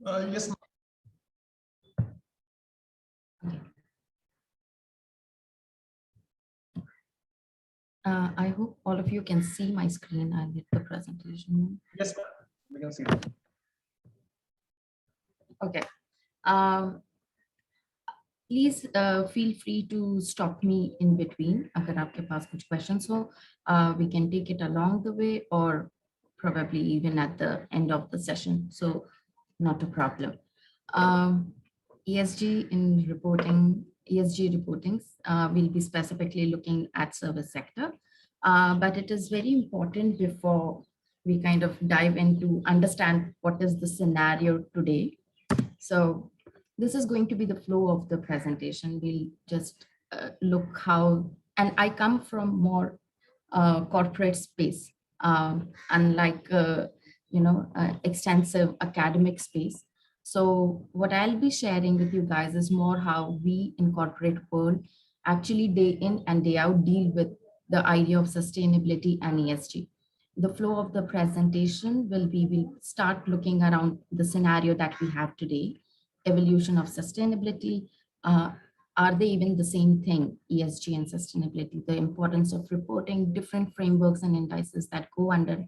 Yes. I hope all of you can see my screen. I'll hit the presentation. Yes, ma'am. We can see that. Okay. Please feel free to stop me in between अगर आपके पास कुछ questions हो. We can take it along the way or probably even at the end of the session. So not a problem. ESG in reporting, ESG reportings, we'll be specifically looking at service sector. But it is very important before we kind of dive into understand what is the scenario today. So this is going to be the flow of the presentation. We'll just look how, and I come from more corporate space, unlike extensive academic space. So what I'll be sharing with you guys is more how we in corporate world actually day in and day out deal with the idea of sustainability and ESG. The flow of the presentation will be, we'll start looking around the scenario that we have today, evolution of sustainability. Are they even the same thing, ESG and sustainability? The importance of reporting, different frameworks and indices that go under,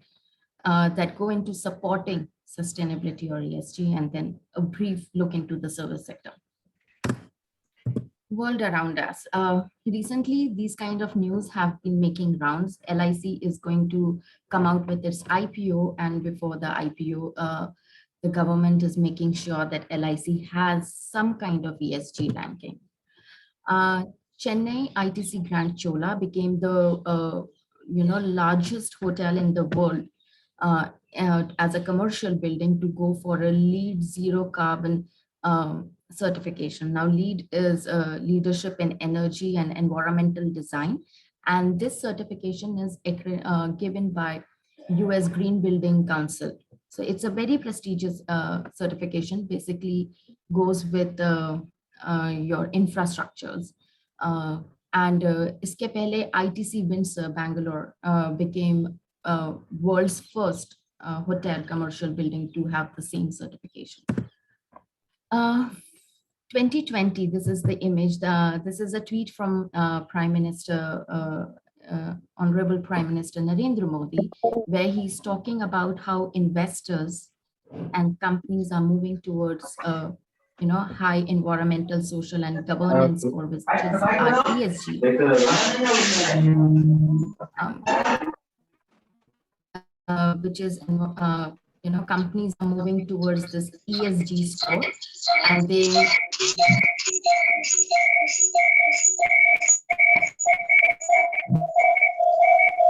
that go into supporting sustainability or ESG, and then a brief look into the service sector. World around us. Recently, these kind of news have been making rounds. LIC is going to come out with its IPO, and before the IPO, the government is making sure that LIC has some kind of ESG ranking. Chennai ITC Grand Chola became the largest hotel in the world as a commercial building to go for a LEED zero carbon certification. Now, LEED is leadership in energy and environmental design, and this certification is given by US Green Building Council. So it's a very prestigious certification, basically goes with your infrastructures. And इसके पहले ITC Windsor Bangalore became world's first hotel commercial building to have the same certification. 2020, this is the image. This is a tweet from Prime Minister, Honorable Prime Minister Narendra Modi, where he's talking about how investors and companies are moving towards high environmental, social, and governance score, which is our ESG. Which is companies are moving towards this ESG score, and they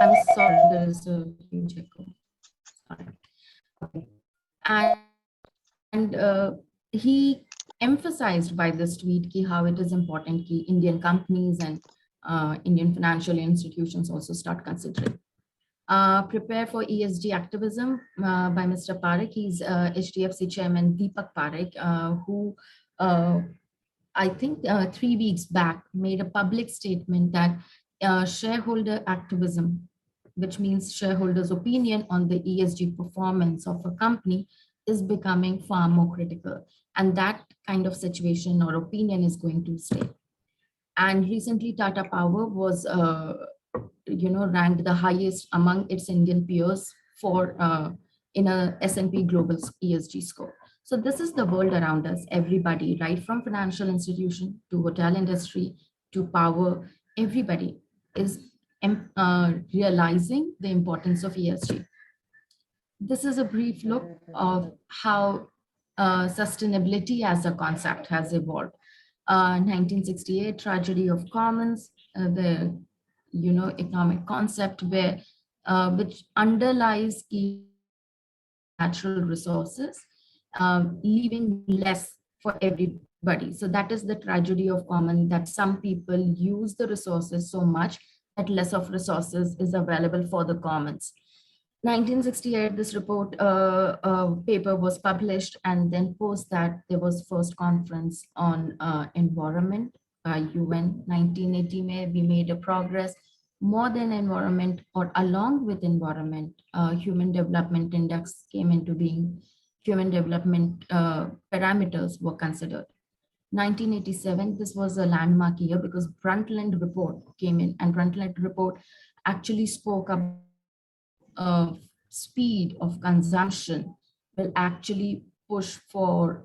I'm sorry, there is a huge echo. Sorry. Okay. And he emphasized by this tweet how it is important that Indian companies and Indian financial institutions also start considering. Prepare for ESG activism by Mr. Parekh. He's HDFC chairman Deepak Parekh, who I think 3 weeks back made a public statement that shareholder activism, which means shareholders' opinion on the ESG performance of a company, is becoming far more critical. And that kind of situation or opinion is going to stay. And recently, Tata Power was ranked the highest among its Indian peers for in a S&P Global ESG score. So this is the world around us. Everybody, right from financial institution to hotel industry to power, everybody is realizing the importance of ESG. This is a brief look of how sustainability as a concept has evolved. 1968 tragedy of commons, the economic concept where which underlies key natural resources, leaving less for everybody. So that is the tragedy of common, that some people use the resources so much that less of resources is available for the commons. 1968, this report paper was published, and then post that there was first conference on environment by UN. 1980 we made a progress. More than environment or along with environment, Human Development Index came into being. human development parameters were considered. 1987, this was a landmark year because Brundtland report came in, and Brundtland report actually spoke about how speed of consumption will actually push for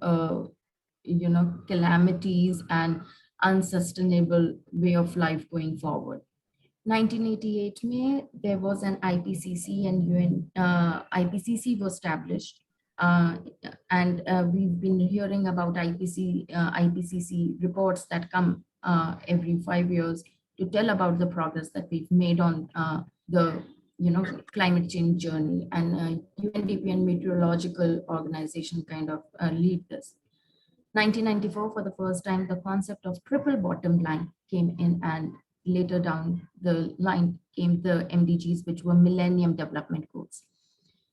calamities and unsustainable way of life going forward. 1988 में there was an IPCC and UN IPCC was established, uh, and we've been hearing about IPCC reports that come every 5 years to tell about the progress that we've made on the climate change journey, and UNDP and Meteorological Organization kind of lead this. 1994, for the first time, the concept of triple bottom line came in, and later down the line came the MDGs, which were Millennium Development Goals.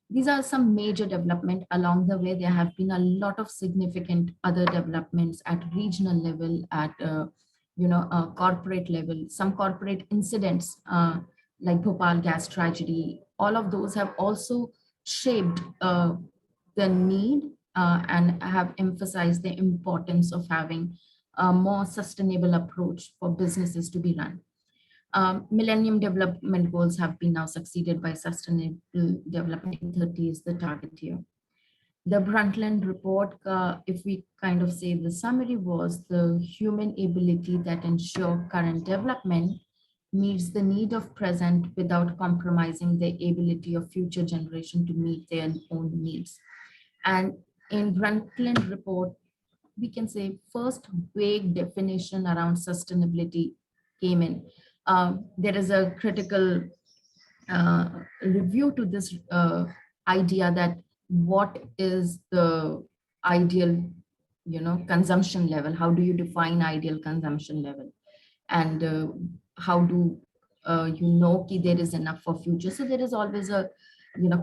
These are some major development. Along the way, there have been a lot of significant other developments at regional level, at corporate level. Some corporate incidents, like Bhopal gas tragedy, all of those have also shaped the need and have emphasized the importance of having a more sustainable approach for businesses to be run. Millennium Development Goals have been now succeeded by Sustainable Development 2030 is the target here. The Brundtland report, if we kind of say the summary, was the human ability that ensure current development meets the need of present without compromising the ability of future generation to meet their own needs. And in Brundtland report, we can say first vague definition around sustainability came in. There is a critical review to this idea that what is the ideal consumption level, how do you define ideal consumption level, and how do ki there is enough for future. So there is always a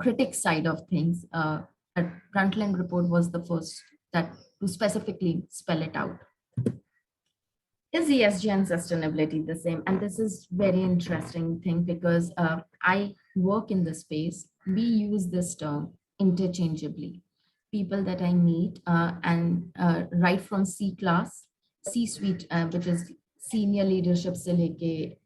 critic side of things. That Brundtland report was the first that to specifically spell it out. Is ESG and sustainability the same? And this is very interesting thing because I work in the space. We use this term interchangeably. People that I meet and right from C class, C-suite, which is senior leadership से लेके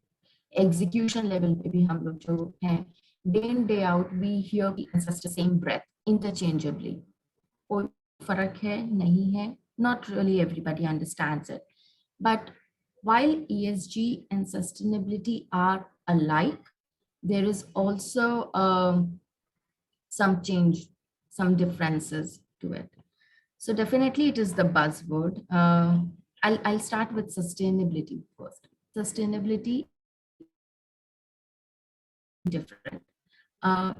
execution level पे भी हम लोग जो हैं, day in day out we hear the answers the same breath interchangeably. कोई फर्क है नहीं है? Not really everybody understands it. But while ESG and sustainability are alike, there is also some change, some differences to it. So definitely it is the buzzword. I'll start with sustainability first. Sustainability different.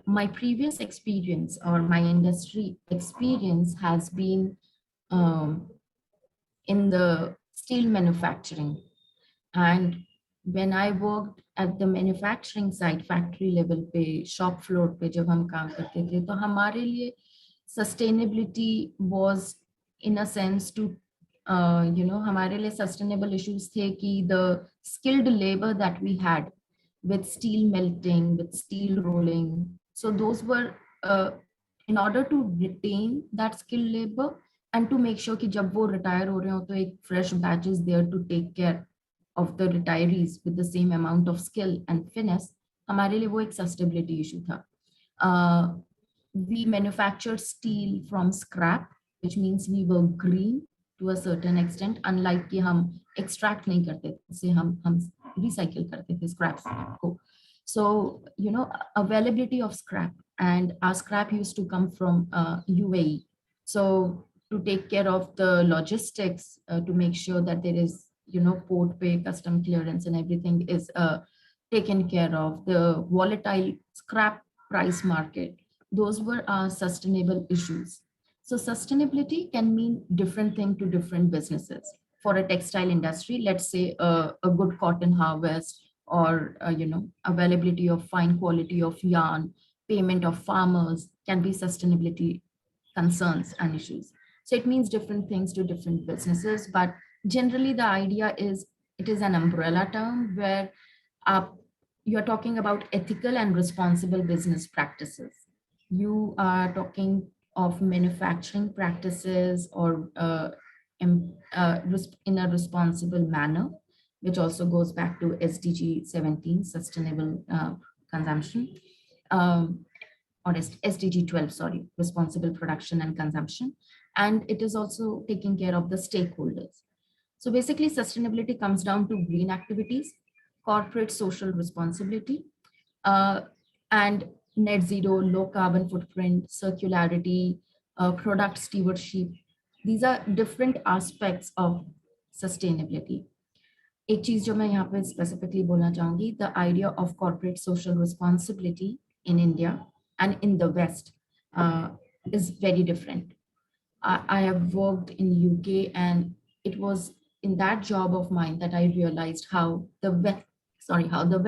My previous experience or my industry experience has been in the steel manufacturing. And when I worked at the manufacturing side, factory level पे, shop floor पे जब हम काम करते थे, तो हमारे लिए sustainability was in a sense to हमारे लिए sustainable issues थे कि the skilled labor that we had with steel melting, with steel rolling. So those were in order to retain that skilled labor and to make sure कि जब वो retire हो रहे हो तो एक fresh batch is there to take care of the retirees with the same amount of skill and finesse. हमारे लिए वो एक sustainability issue था. We manufactured steel from scrap, which means we were green to a certain extent, unlike कि हम extract नहीं करते थे, हम recycle करते थे scraps को. So availability of scrap, and our scrap used to come from UAE. So to take care of the logistics, to make sure that there is port pay, custom clearance, and everything is taken care of. The volatile scrap price market, those were sustainable issues. So sustainability can mean different thing to different businesses. For a textile industry, let's say a good cotton harvest, or availability of fine quality of yarn, payment of farmers can be sustainability concerns and issues. So it means different things to different businesses, but generally the idea is it is an umbrella term where you're talking about ethical and responsible business practices. You are talking of manufacturing practices or in a responsible manner, which also goes back to SDG 17, sustainable consumption, um, or SDG 12, sorry, responsible production and consumption. And it is also taking care of the stakeholders. So basically, sustainability comes down to green activities, corporate social responsibility, uh, and net zero, low carbon footprint, circularity, product stewardship. These are different aspects of sustainability. एक चीज जो मैं यहाँ पे स्पेसिफिकली बोलना चाहूंगी, the idea of corporate social responsibility in India and in the west is very different. I have worked in UK, and it was in that job of mine that I realized how the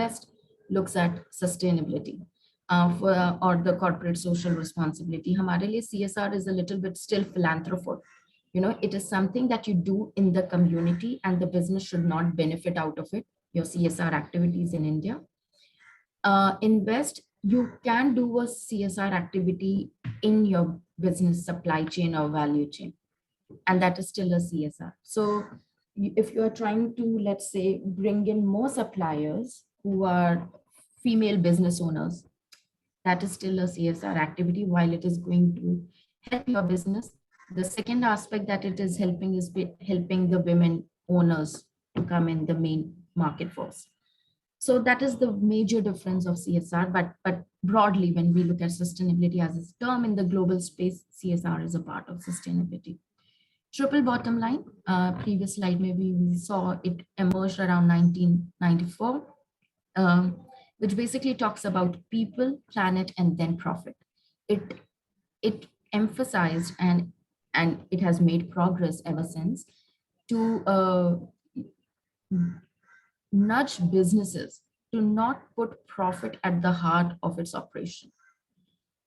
West looks at sustainability, or the corporate social responsibility. हमारे लिए CSR is a little bit still philanthropic. It is something that you do in the community, and the business should not benefit out of it. Your CSR activities in India. In West, you can do a CSR activity in your business supply chain or value chain, and that is still a CSR. So if you are trying to, let's say, bring in more suppliers who are female business owners, that is still a CSR activity while it is going to help your business. The second aspect that it is helping is helping the women owners to come in the main market force. So that is the major difference of CSR. But broadly, when we look at sustainability as a term in the global space, CSR is a part of sustainability. Triple bottom line, previous slide, maybe we saw it emerged around 1994, which basically talks about people, planet, and then profit. It emphasized, and it has made progress ever since, to nudge businesses to not put profit at the heart of its operation.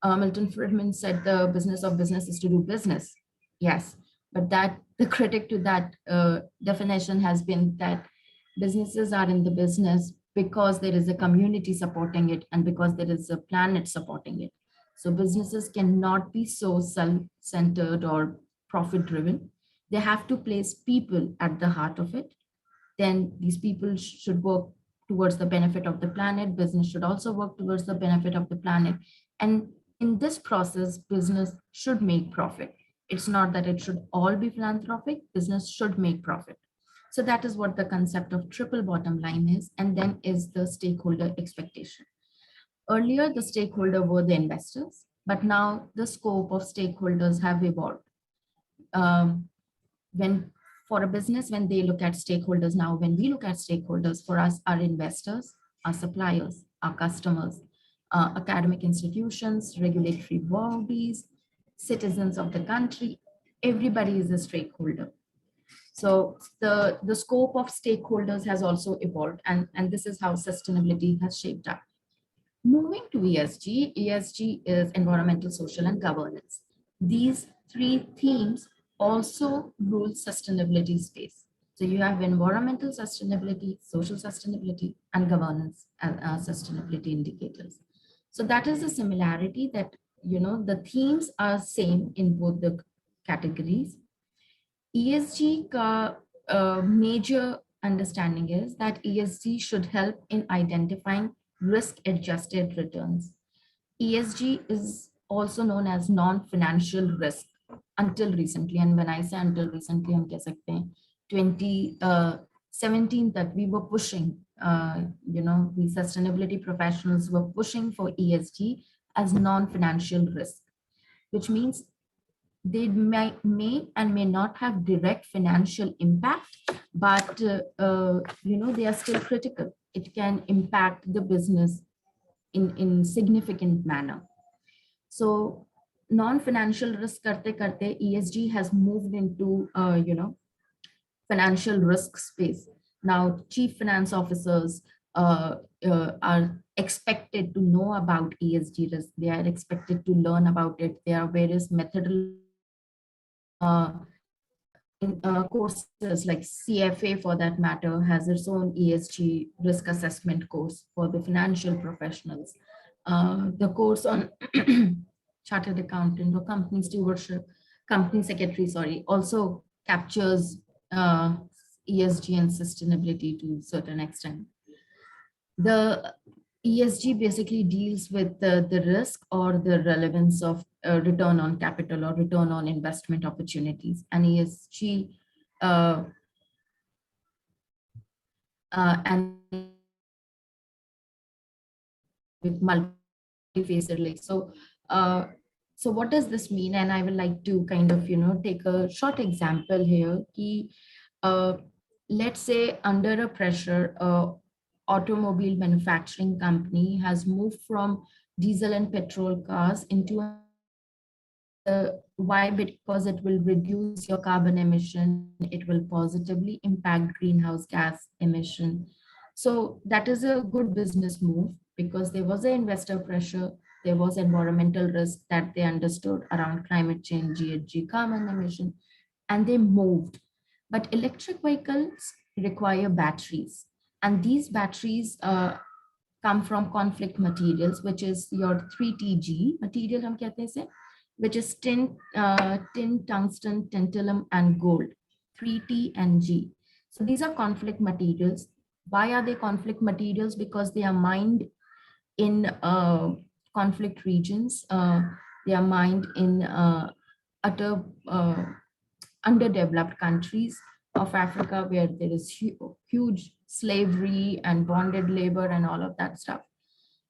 Milton Friedman said the business of business is to do business. Yes, but that the critic to that definition has been that businesses are in the business because there is a community supporting it and because there is a planet supporting it. So businesses cannot be so self-centered or profit-driven. They have to place people at the heart of it. Then these people should work towards the benefit of the planet. Business should also work towards the benefit of the planet. And in this process, business should make profit. It's not that it should all be philanthropic. Business should make profit. So that is what the concept of triple bottom line is. And then is the stakeholder expectation. Earlier, the stakeholder were the investors, but now the scope of stakeholders have evolved. When for a business, when they look at stakeholders now, when we look at stakeholders, for us, our investors, our suppliers, our customers, academic institutions, regulatory bodies, citizens of the country, everybody is a stakeholder. So the scope of stakeholders has also evolved, and this is how sustainability has shaped up. Moving to ESG, ESG is environmental, social, and governance. These three themes also rule sustainability space. So you have environmental sustainability, social sustainability, and governance sustainability indicators. So that is the similarity that, the themes are same in both the categories. ESG ka major understanding is that ESG should help in identifying risk-adjusted returns. ESG is also known as non-financial risk until recently. And when I say until recently, हम कह सकते हैं 2017 that we were pushing, the sustainability professionals were pushing for ESG as non-financial risk, which means they may and may not have direct financial impact, but they are still critical. It can impact the business in significant manner. So non-financial risk karte karte, ESG has moved into financial risk space. Now chief finance officers are expected to know about ESG risk. They are expected to learn about it. There are various methodologies courses like CFA, for that matter, has its own ESG risk assessment course for the financial professionals. The course on chartered accountant or company stewardship, company secretary, sorry, also captures ESG and sustainability to a certain extent. The ESG basically deals with the risk or the relevance of return on capital or return on investment opportunities. And ESG uh, and with multifaceted like uh, so what does this mean? And I would like to kind of take a short example here. Uh, let's say under a pressure, automobile manufacturing company has moved from diesel and petrol cars into why? Because it will reduce your carbon emission, it will positively impact greenhouse gas emission. So that is a good business move because there was an investor pressure, there was environmental risk that they understood around climate change, GHG, carbon emission, and they moved. But electric vehicles require batteries, and these batteries come from conflict materials, which is your 3TG material, हम कहते हैं इसे, which is tin, tungsten, tantalum, and gold, 3T and G. So these are conflict materials. Why are they conflict materials? Because they are mined in conflict regions. They are mined in utter underdeveloped countries of Africa where there is huge slavery and bonded labor and all of that stuff.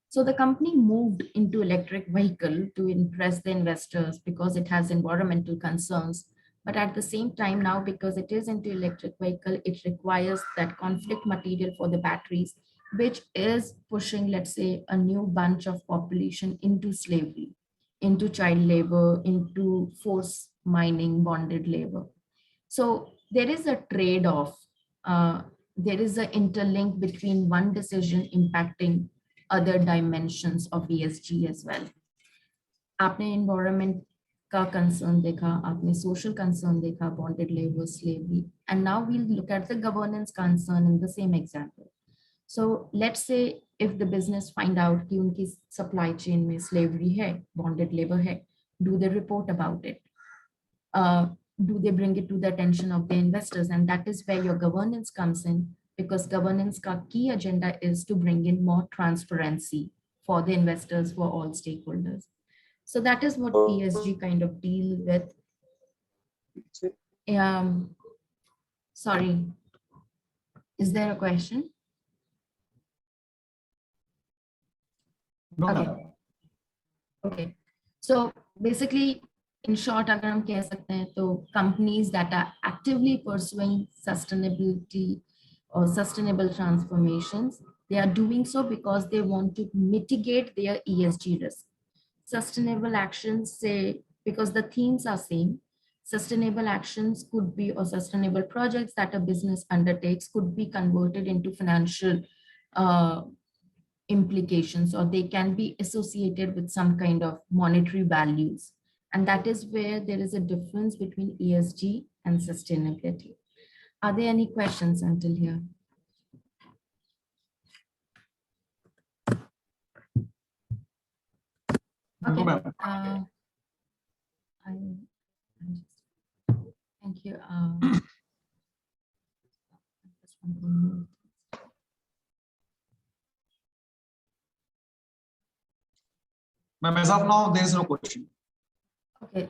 So the company moved into electric vehicle to impress the investors because it has environmental concerns. But at the same time now, because it is into electric vehicle, it requires that conflict material for the batteries, which is pushing, let's say, a new bunch of population into slavery, into child labor, into force mining, bonded labor. So there is a trade-off. There is an interlink between one decision impacting other dimensions of ESG as well. आपने environment का concern देखा, आपने social concern देखा, bonded labor, slavery, and now we'll look at the governance concern in the same example. So let's say if the business find out कि उनकी supply chain में slavery है, bonded labor है, do they report about it? Do they bring it to the attention of the investors? And that is where your governance comes in, because governance ka key agenda is to bring in more transparency for the investors, for all stakeholders. So that is what ESG kind of deal with. Sorry, is there a question? No. Okay. Okay. So basically, in short, अगर हम कह सकते हैं तो companies that are actively pursuing sustainability or sustainable transformations, they are doing so because they want to mitigate their ESG risk. Sustainable actions, say, because the themes are same, sustainable actions could be, or sustainable projects that a business undertakes could be converted into financial implications, or they can be associated with some kind of monetary values. And that is where there is a difference between ESG and sustainability. Are there any questions until here? Okay. Thank you. Ma'am, as of now, there is no question. Okay,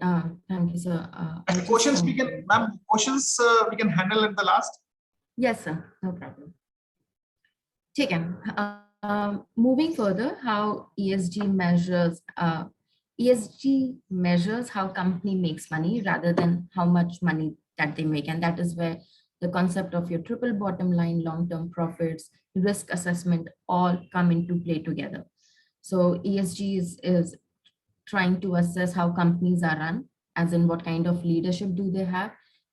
thank you, sir. And questions we can, ma'am, questions we can handle at the last. Yes, sir. No problem. Taken. Moving further, how ESG measures how company makes money rather than how much money that they make, and that is where the concept of your triple bottom line, long-term profits, risk assessment all come into play together. So ESG is trying to assess how companies are run, as in what kind of leadership do they have?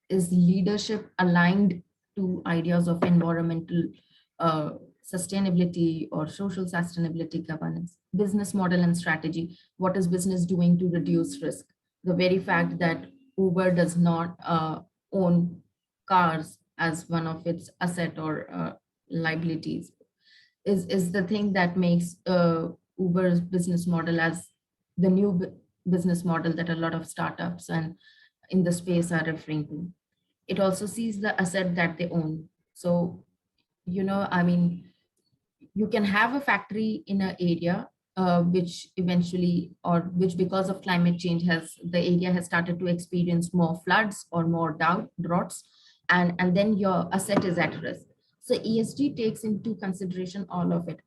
Is leadership aligned to ideas of environmental sustainability or social sustainability governance? Business model and strategy. What is business doing to reduce risk? The very fact that Uber does not own cars as one of its asset or liabilities is the thing that makes Uber's business model as the new business model that a lot of startups and in the space are referring to. It also sees the asset that they own. So, I mean, you can have a factory in an area which eventually, or which because of climate change the area has started to experience more floods or more droughts, and then your asset is at risk. So ESG takes into consideration all of it.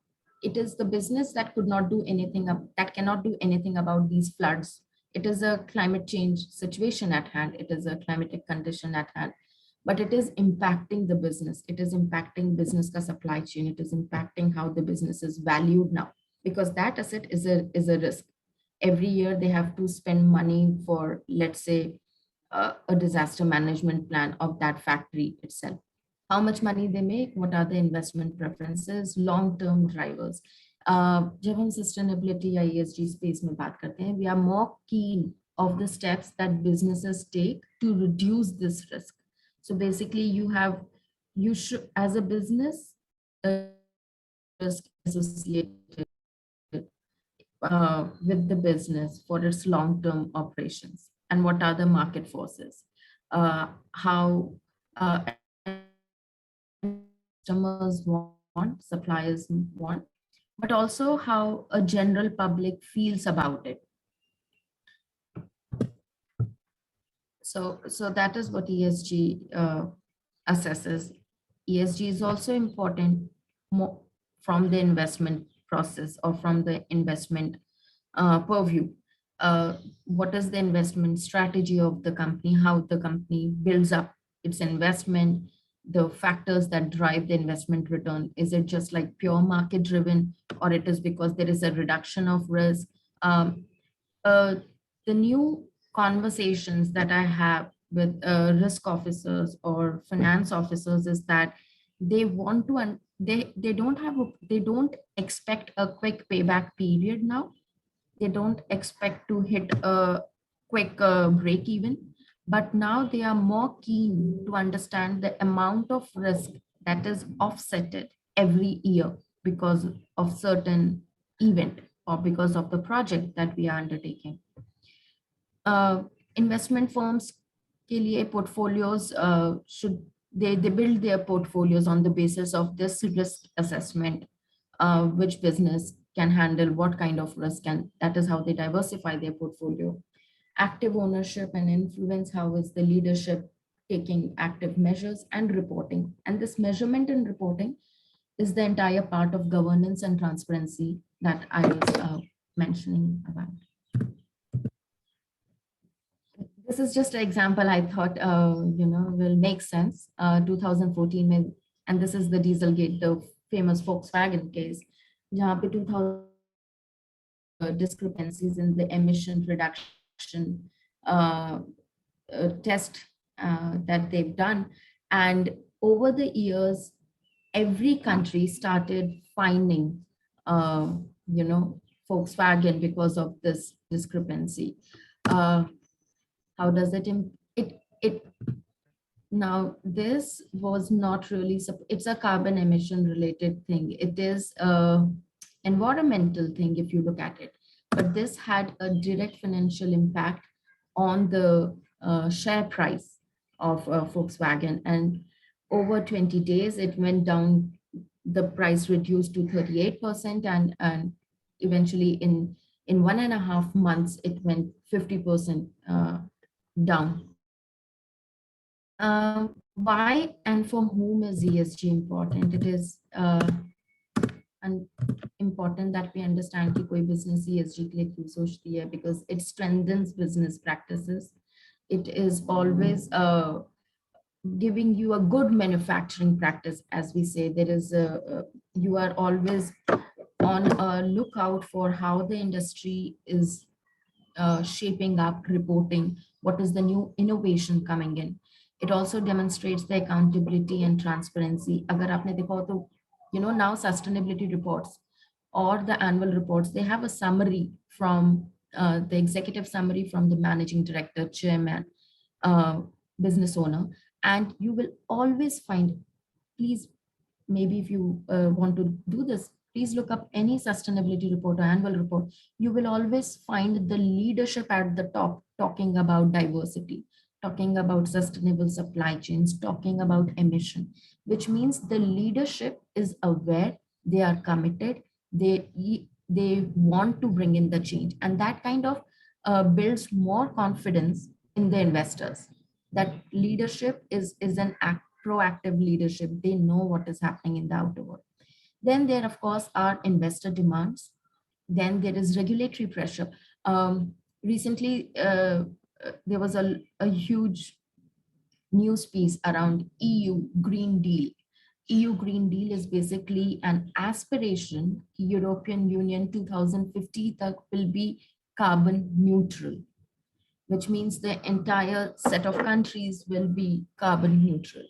It is the business that could not do anything that cannot do anything about these floods. It is a climate change situation at hand. It is a climatic condition at hand, but it is impacting the business. It is impacting business ka supply chain. It is impacting how the business is valued now, because that asset is a risk. Every year they have to spend money for, let's say, a disaster management plan of that factory itself. How much money they make, what are the investment preferences, long term drivers. जब हम sustainability या ESG space में बात करते हैं, we are more keen of the steps that businesses take to reduce this risk. So basically, you should, as a business, risk associated with the business for its long-term operations, and what are the market forces, how customers want, suppliers want, but also how a general public feels about it. So that is what ESG assesses. ESG is also important from the investment process or from the investment purview. What is the investment strategy of the company, how the company builds up its investment, the factors that drive the investment return. Is it just like pure market driven, or it is because there is a reduction of risk? The new conversations that I have with risk officers or finance officers is that they want to, and they don't expect a quick payback period now. They don't expect to hit a quick break even, but now they are more keen to understand the amount of risk that is offsetted every year because of certain event or because of the project that we are undertaking. Investment firms के लिए portfolios should they build their portfolios on the basis of this risk assessment, which business can handle what kind of risk, and that is how they diversify their portfolio. Active ownership and influence, how is the leadership taking active measures, and reporting. And this measurement and reporting is the entire part of governance and transparency that I was mentioning about. This is just an example I thought, will make sense. 2014, and this is the Dieselgate, the famous Volkswagen case, जहाँ पे 2000 discrepancies in the emission reduction test that they've done. And over the years, every country started finding, Volkswagen because of this discrepancy. How does it now this was not really, it's a carbon emission related thing. It is a environmental thing if you look at it, but this had a direct financial impact on the share price of Volkswagen, and over 20 days it went down, the price reduced to 38%, and eventually in 1.5 months it went 50% down. Why and for whom is ESG important? It is important that we understand कि कोई business ESG के लिए क्यों सोचती है, because it strengthens business practices. It is always giving you a good manufacturing practice, as we say. There is you are always on a lookout for how the industry is shaping up, reporting what is the new innovation coming in. It also demonstrates the accountability and transparency. Agar aapne dekha ho to, now sustainability reports or the annual reports, they have a summary from the executive summary from the managing director, chairman, business owner, and you will always find, please, maybe if you want to do this, please look up any sustainability report or annual report. You will always find the leadership at the top talking about diversity, talking about sustainable supply chains, talking about emission, which means the leadership is aware, they are committed, they want to bring in the change, and that kind of builds more confidence in the investors. That leadership is an proactive leadership. They know what is happening in the outer world. Then there, of course, are investor demands. Then there is regulatory pressure. Recently, there was a huge news piece around EU Green Deal. EU Green Deal is basically an aspiration. European Union 2050 will be carbon neutral, which means the entire set of countries will be carbon neutral.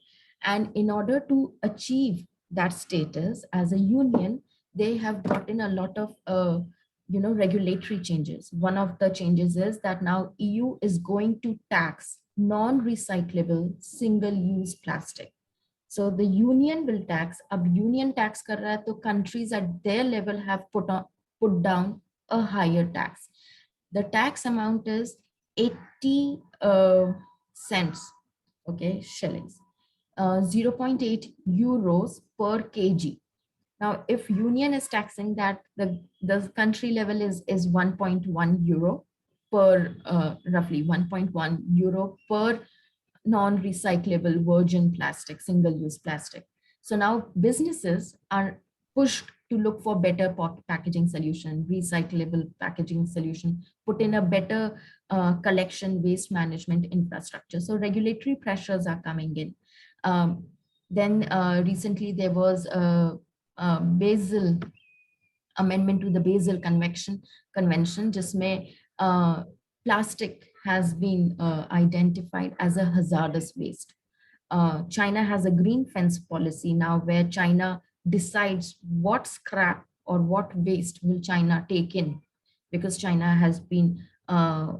And in order to achieve that status as a union, they have brought in a lot of regulatory changes. One of the changes is that now EU is going to tax non-recyclable single-use plastic. So the union will tax. Ab union tax kar raha hai, to countries at their level have put down a higher tax. The tax amount is 80 cents, okay, shillings, 0.8 euros per kg. Now, if union is taxing that, the country level is 1.1 euro per, roughly 1.1 euro per non-recyclable virgin plastic, single-use plastic. So now businesses are pushed to look for better packaging solution, recyclable packaging solution, put in a better collection waste management infrastructure. So regulatory pressures are coming in. Then recently there was a Basel amendment to the Basel Convention, जिसमें plastic has been identified as a hazardous waste. China has a green fence policy now where China decides what scrap or what waste will China take in, because China has been, China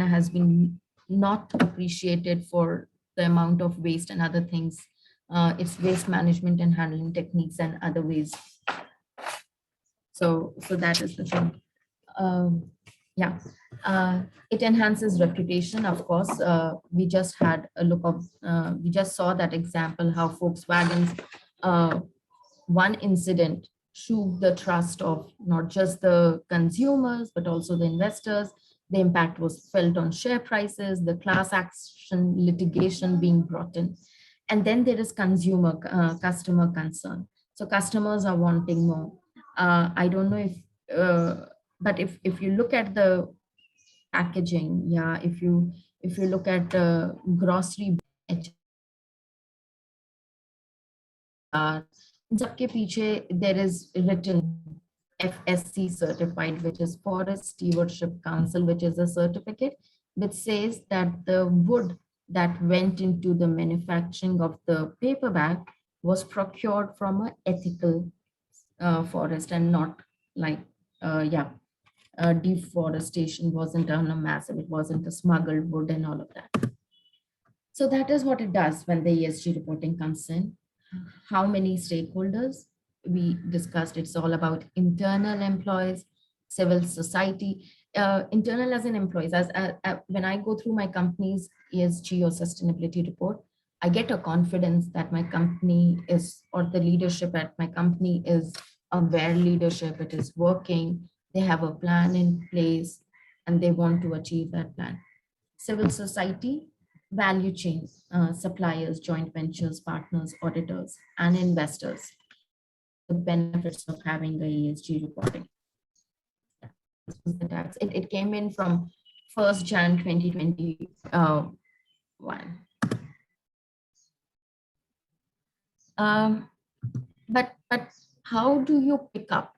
has been not appreciated for the amount of waste and other things, its waste management and handling techniques and other ways. So that is the thing. Yeah, it enhances reputation. Of course, we just had a look of, we just saw that example, how Volkswagen's one incident shook the trust of not just the consumers, but also the investors. The impact was felt on share prices, the class action litigation being brought in. And then there is customer concern. So customers are wanting more. I don't know if, but if you look at the packaging, yeah, if you look at the grocery, in सबके पीछे there is written FSC certified, which is Forest Stewardship Council, which is a certificate which says that the wood that went into the manufacturing of the paper bag was procured from an ethical forest and not like, deforestation wasn't on a massive, it wasn't a smuggled wood and all of that. So that is what it does when the ESG reporting comes in. How many stakeholders? We discussed it's all about internal employees, civil society, internal as in employees. When I go through my company's ESG or sustainability report, I get a confidence that my company is, or the leadership at my company is aware leadership, it is working, they have a plan in place, and they want to achieve that plan. Civil society, value chain, suppliers, joint ventures, partners, auditors, and investors. The benefits of having the ESG reporting. This was the tax. It came in from 1st Jan 2021. But how do you pick up,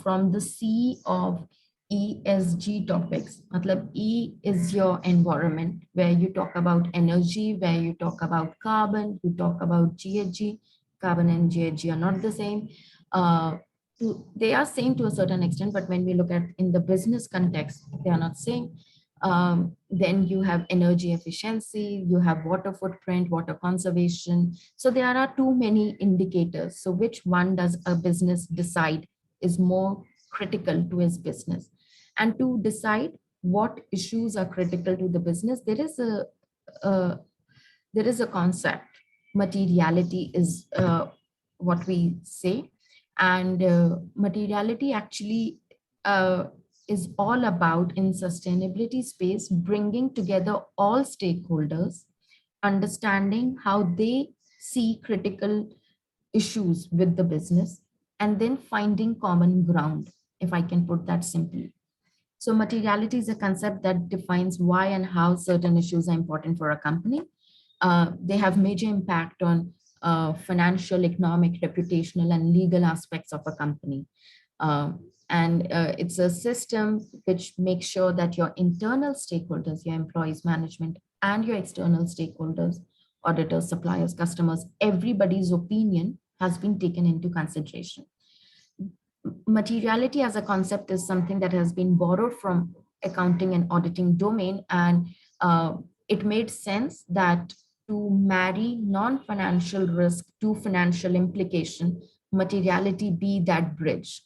from the sea of ESG topics? Matlab, E is your environment, where you talk about energy, where you talk about carbon, you talk about GHG. Carbon and GHG are not the same. They are same to a certain extent, but when we look at in the business context, they are not same. Then you have energy efficiency, you have water footprint, water conservation. So there are too many indicators. So which one does a business decide is more critical to his business? And to decide what issues are critical to the business, uh, there is a concept. Materiality is what we say, and materiality actually uh, is all about, in sustainability space, bringing together all stakeholders, understanding how they see critical issues with the business, and then finding common ground, if I can put that simply. So materiality is a concept that defines why and how certain issues are important for a company. They have major impact on financial, economic, reputational, and legal aspects of a company. And it's a system which makes sure that your internal stakeholders, your employees, management, and your external stakeholders, auditors, suppliers, customers, everybody's opinion has been taken into consideration. Materiality as a concept is something that has been borrowed from accounting and auditing domain, and it made sense that to marry non-financial risk to financial implication, materiality be that bridge.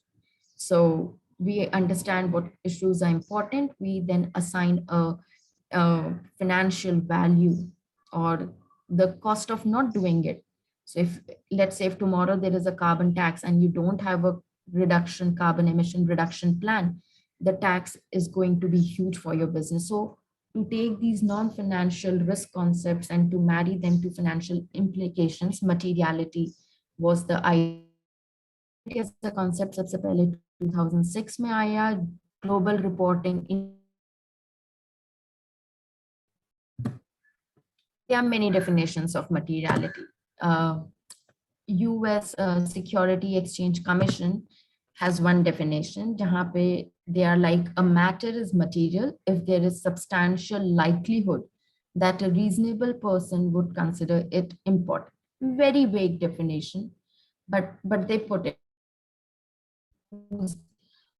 So we understand what issues are important, we then assign a financial value or the cost of not doing it. So if, let's say, if tomorrow there is a carbon tax and you don't have a carbon emission reduction plan, the tax is going to be huge for your business. So to take these non-financial risk concepts and to marry them to financial implications, materiality was the idea. Materiality as a concept सबसे पहले 2006 में आया, global reporting there are many definitions of materiality. US Security Exchange Commission has one definition, जहाँ पे they are like, a matter is material if there is substantial likelihood that a reasonable person would consider it important. Very vague definition, but they put it. Whose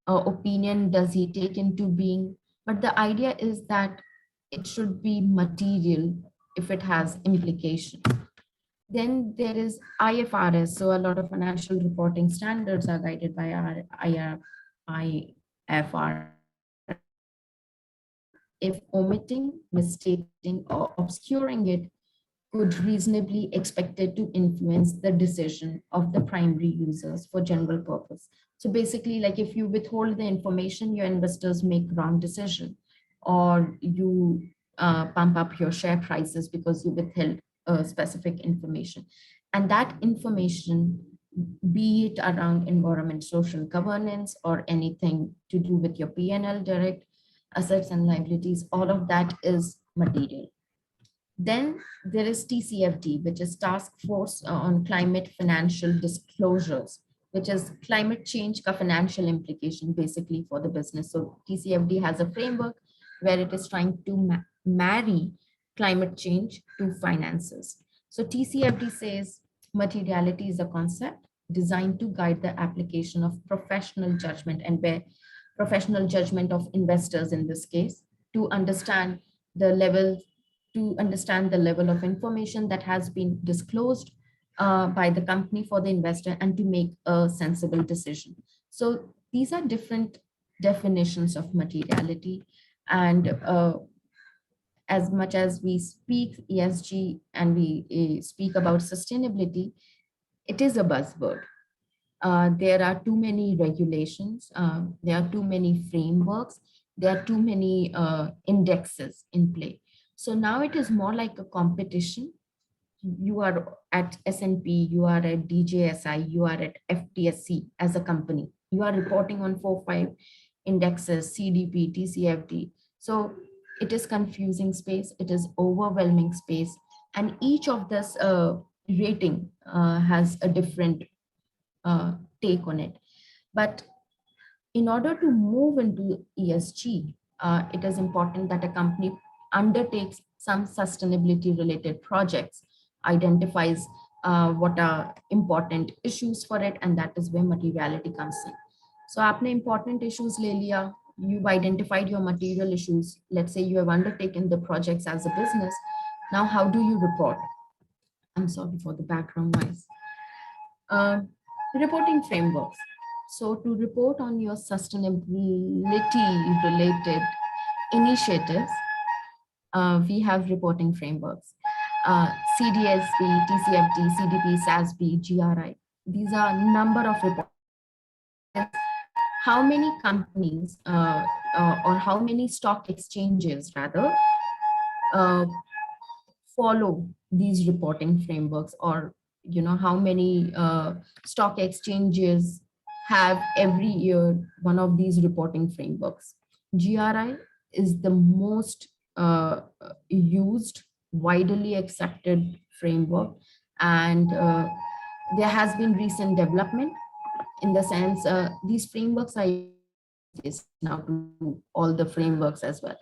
opinion does he take into being? But the idea is that it should be material if it has implication. Then there is IFRS. So a lot of financial reporting standards are guided by our IFRS. If omitting, misstating, or obscuring it could reasonably expected to influence the decision of the primary users for general purpose. So basically, like if you withhold the information, your investors make wrong decision, or you pump up your share prices because you withheld specific information. And that information, be it around environment, social governance, or anything to do with your P&L, direct assets and liabilities, all of that is material. Then there is TCFD, which is Task Force on Climate Financial Disclosures, which is climate change ka financial implication basically for the business. So TCFD has a framework where it is trying to marry climate change to finances. So TCFD says materiality is a concept designed to guide the application of professional judgment, and where professional judgment of investors in this case, to understand the level of information that has been disclosed by the company for the investor, and to make a sensible decision. So these are different definitions of materiality. And as much as we speak ESG and we speak about sustainability, it is a buzzword. There are too many regulations, there are too many frameworks, there are too many indexes in play. So now it is more like a competition. You are at S&P, you are at DJSI, you are at FTSE as a company. You are reporting on 4-5 indexes, CDP, TCFD. So it is confusing space, it is overwhelming space, and each of this rating has a different take on it. But in order to move into ESG, it is important that a company undertakes some sustainability related projects, identifies what are important issues for it, and that is where materiality comes in. So आपने important issues ले लिया, you've identified your material issues. Let's say you have undertaken the projects as a business. Now, how do you report? I'm sorry for the background noise. Uh, Reporting frameworks. So to report on your sustainability related initiatives, we have reporting frameworks. CDSB, TCFD, CDP, SASB, GRI. These are number of reports. How many companies or how many stock exchanges rather uh, follow these reporting frameworks, or how many stock exchanges have every year one of these reporting frameworks. GRI is the most used, widely accepted framework, and there has been recent development in the sense these frameworks are now to all the frameworks as well.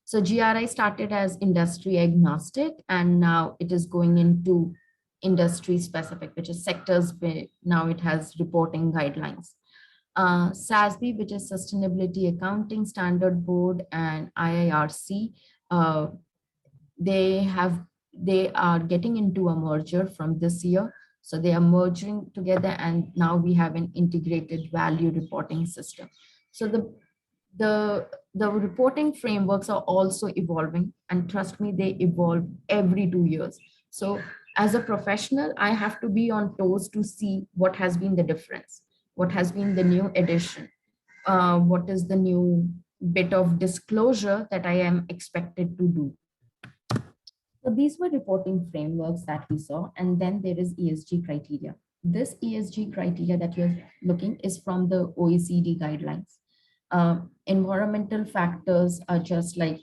So GRI started as industry agnostic, and now it is going into industry specific, which is sectors. Now it has reporting guidelines. SASB, which is Sustainability Accounting Standard Board, and IIRC, uh, they are getting into a merger from this year. So they are merging together, and now we have an integrated value reporting system. So the reporting frameworks are also evolving, and trust me, they evolve every 2 years. So as a professional, I have to be on toes to see what has been the difference, what has been the new addition, what is the new bit of disclosure that I am expected to do. So these were reporting frameworks that we saw, and then there is ESG criteria. This ESG criteria that you're looking is from the OECD guidelines. Environmental factors are just like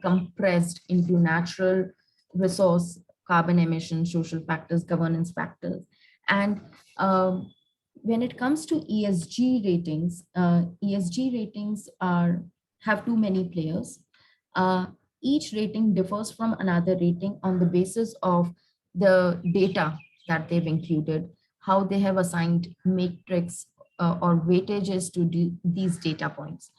compressed into natural resource, carbon emission, social factors, governance factors. And when it comes to ESG ratings have too many players. Each rating differs from another rating on the basis of the data that they've included, how they have assigned matrix or weightages to these data points.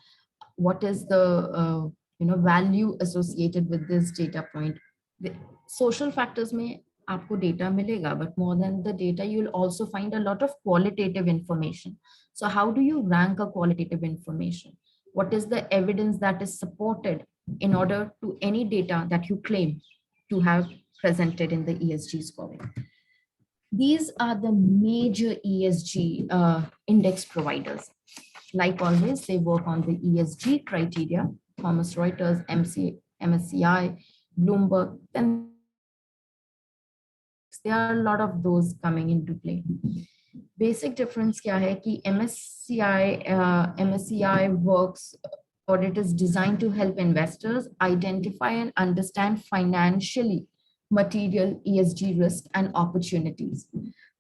What is the value associated with this data point? The social factors may आपको data मिलेगा, but more than the data, you'll also find a lot of qualitative information. So how do you rank a qualitative information? What is the evidence that is supported in order to any data that you claim to have presented in the ESG scoring? These are the major ESG index providers. Like always, they work on the ESG criteria: Thomson Reuters, MSCI, Bloomberg. Then there are a lot of those coming into play. Basic difference क्या है कि MSCI works, or it is designed to help investors identify and understand financially material ESG risk and opportunities.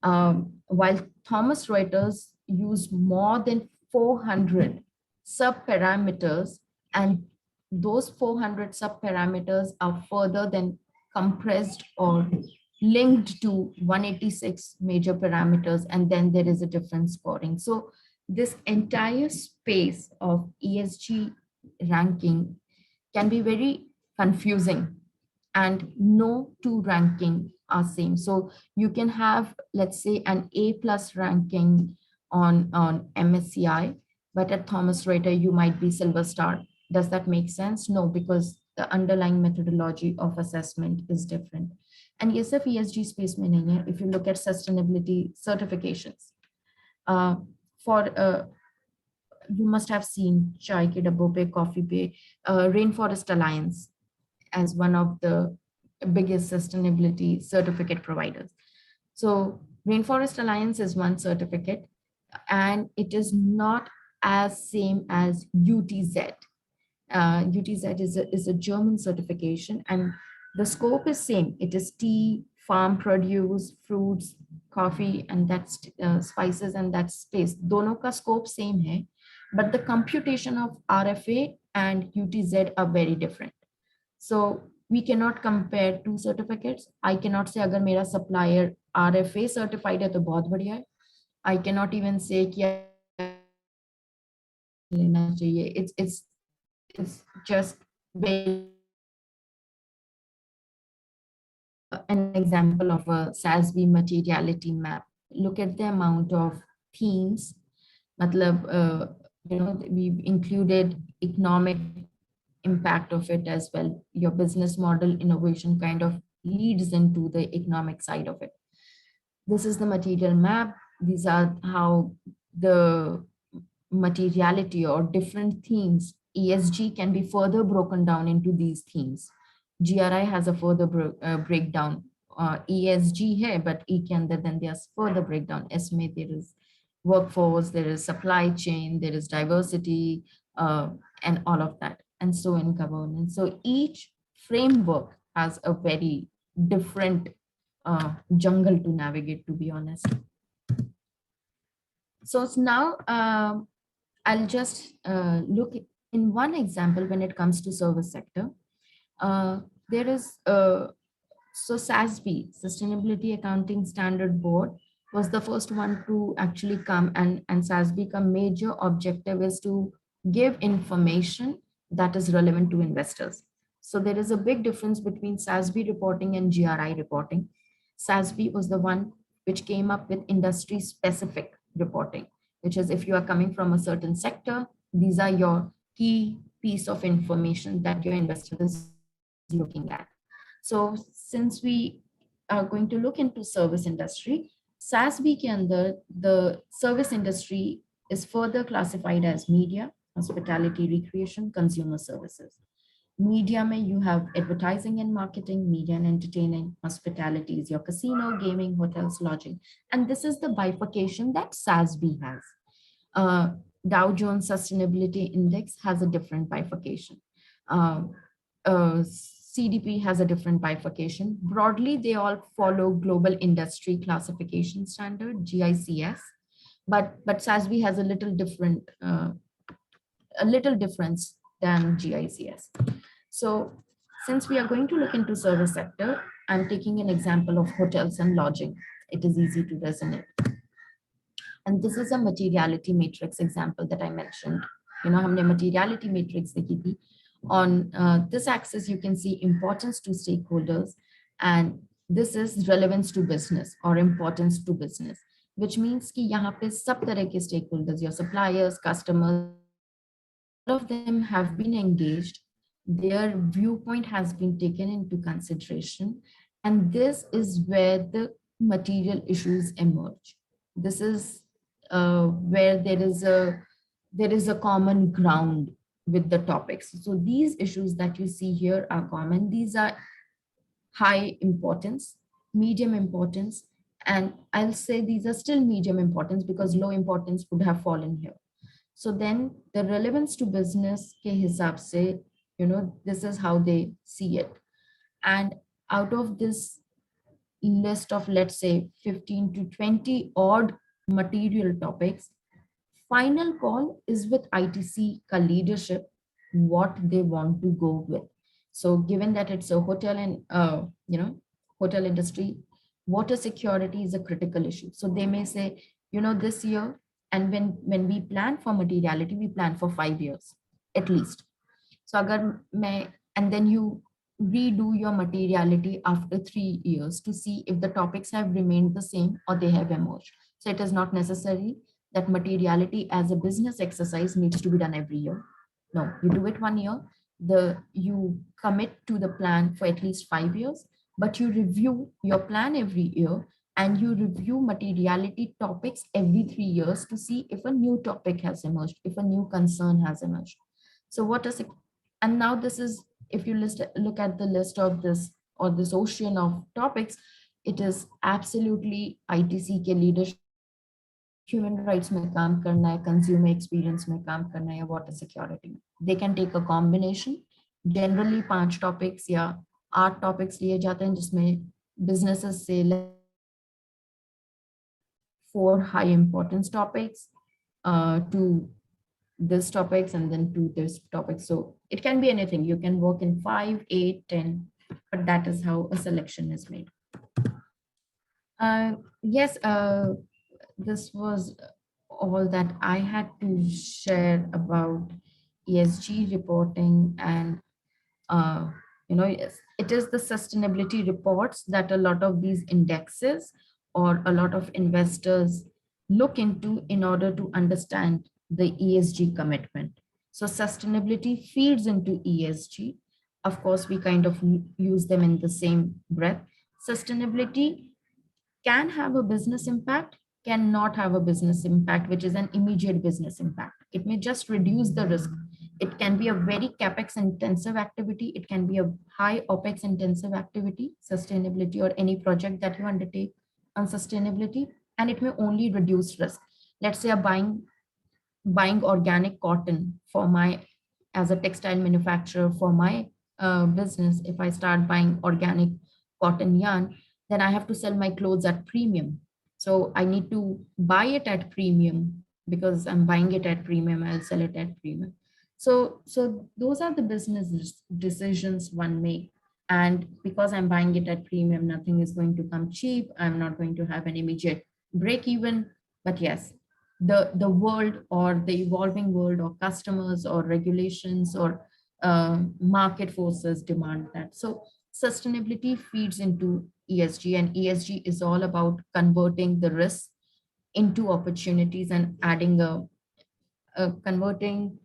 While Thomson Reuters use more than 400 sub-parameters, and those 400 sub-parameters are further than compressed or linked to 186 major parameters, and then there is a different scoring. So this entire space of ESG ranking can be very confusing, and no two ranking are same. So you can have, let's say, an A+ ranking on MSCI, but at Thomson Reuters you might be silver star. Does that make sense? No, because the underlying methodology of assessment is different. And ये सिर्फ ESG space में नहीं है. If you look at sustainability certifications, you must have seen चाय के डब्बों पे, coffee पे, Rainforest Alliance as one of the biggest sustainability certificate providers. So Rainforest Alliance is one certificate, and it is not as same as UTZ. UTZ is a German certification, and the scope is same. It is tea, farm produce, fruits, coffee, and that's spices, and that's space. दोनों का scope same है, but the computation of RFA and UTZ are very different. So we cannot compare two certificates. I cannot say अगर मेरा supplier RFA certified है तो बहुत बढ़िया है. I cannot even say कि लेना चाहिए. It's is just an example of a SASB materiality map. Look at the amount of themes. Matlab, we've included economic impact of it as well. Your business model innovation kind of leads into the economic side of it. This is the material map. These are how the materiality or different themes, ESG can be further broken down into these themes. GRI has a further breakdown. ESG here, but E can then there's further breakdown. Estimate there is workforce, there is supply chain, there is diversity, and all of that, and so in governance. So each framework has a very different jungle to navigate, to be honest. So now I'll just look in one example when it comes to service sector. There is so SASB, Sustainability Accounting Standard Board, was the first one to actually come, and SASB ka major objective is to give information that is relevant to investors. So there is a big difference between SASB reporting and GRI reporting. SASB was the one which came up with industry specific reporting, which is if you are coming from a certain sector, these are your key piece of information that your investor is looking at. So since we are going to look into service industry, SASB ke andar, the service industry is further classified as media, hospitality, recreation, consumer services. Media mein you have advertising and marketing, media and entertaining, hospitality is your casino, gaming, hotels, lodging. And this is the bifurcation that SASB has. Dow Jones Sustainability Index has a different bifurcation. CDP has a different bifurcation. Broadly, they all follow Global Industry Classification Standard, GICS, but SASB has a little different, a little difference than GICS. So since we are going to look into service sector, I'm taking an example of hotels and lodging. It is easy to resonate. And this is a materiality matrix example that I mentioned. हमने materiality matrix देखी थी. On this axis, you can see importance to stakeholders, and this is relevance to business or importance to business, which means कि यहाँ पे सब तरह के stakeholders, your suppliers, customers, all of them have been engaged. Their viewpoint has been taken into consideration, and this is where the material issues emerge. This is where there is a common ground with the topics. So these issues that you see here are common. These are high importance, medium importance, and I'll say these are still medium importance because low importance would have fallen here. So then the relevance to business ke hisab se, this is how they see it. And out of this list of, let's say, 15 to 20 odd material topics, final call is with ITC ka leadership, what they want to go with. So given that it's a hotel and, hotel industry, water security is a critical issue. So they may say, this year, and when we plan for materiality, we plan for 5 years at least. So agar and then you redo your materiality after 3 years to see if the topics have remained the same or they have emerged. So it is not necessary that materiality as a business exercise needs to be done every year. No, you do it 1 year, you commit to the plan for at least 5 years, but you review your plan every year, and you review materiality topics every 3 years to see if a new topic has emerged, if a new concern has emerged. So what is it? And now this is, if you look at the list of this or this ocean of topics, it is absolutely ITC के leadership, human rights में काम करना है, consumer experience में काम करना है, water security. They can take a combination. Generally 5 topics या 8 topics लिए जाते हैं, जिसमें businesses से 4 high importance topics, to this topics, and then to this topic. So it can be anything. You can work in 5, 8, 10, but that is how a selection is made. Yes, this was all that I had to share about ESG reporting and yes, it is the sustainability reports that a lot of these indexes or a lot of investors look into in order to understand the ESG commitment. So sustainability feeds into ESG. Of course, we kind of use them in the same breath. Sustainability can have a business impact, cannot have a business impact, which is an immediate business impact. It may just reduce the risk. It can be a very capex intensive activity. It can be a high opex intensive activity, sustainability or any project that you undertake on sustainability, and it may only reduce risk. Let's say I'm buying organic cotton for my, as a textile manufacturer for my business. If I start buying organic cotton yarn, then I have to sell my clothes at premium. So I need to buy it at premium. Because I'm buying it at premium, I'll sell it at premium. So those are the business decisions one make. And because I'm buying it at premium, nothing is going to come cheap. I'm not going to have an immediate break even. But yes, the world or the evolving world or customers or regulations or market forces demand that. So sustainability feeds into ESG, and ESG is all about converting the risk into opportunities and adding looking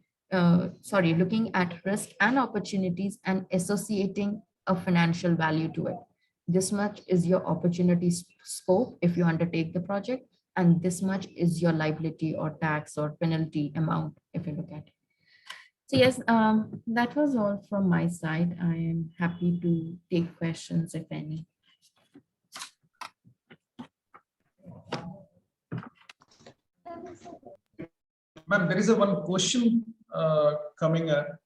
at risk and opportunities and associating a financial value to it. This much is your opportunity scope if you undertake the project, and this much is your liability or tax or penalty amount if you look at it. So yes, that was all from my side. I am happy to take questions if any. Ma'am, there is a one question coming up.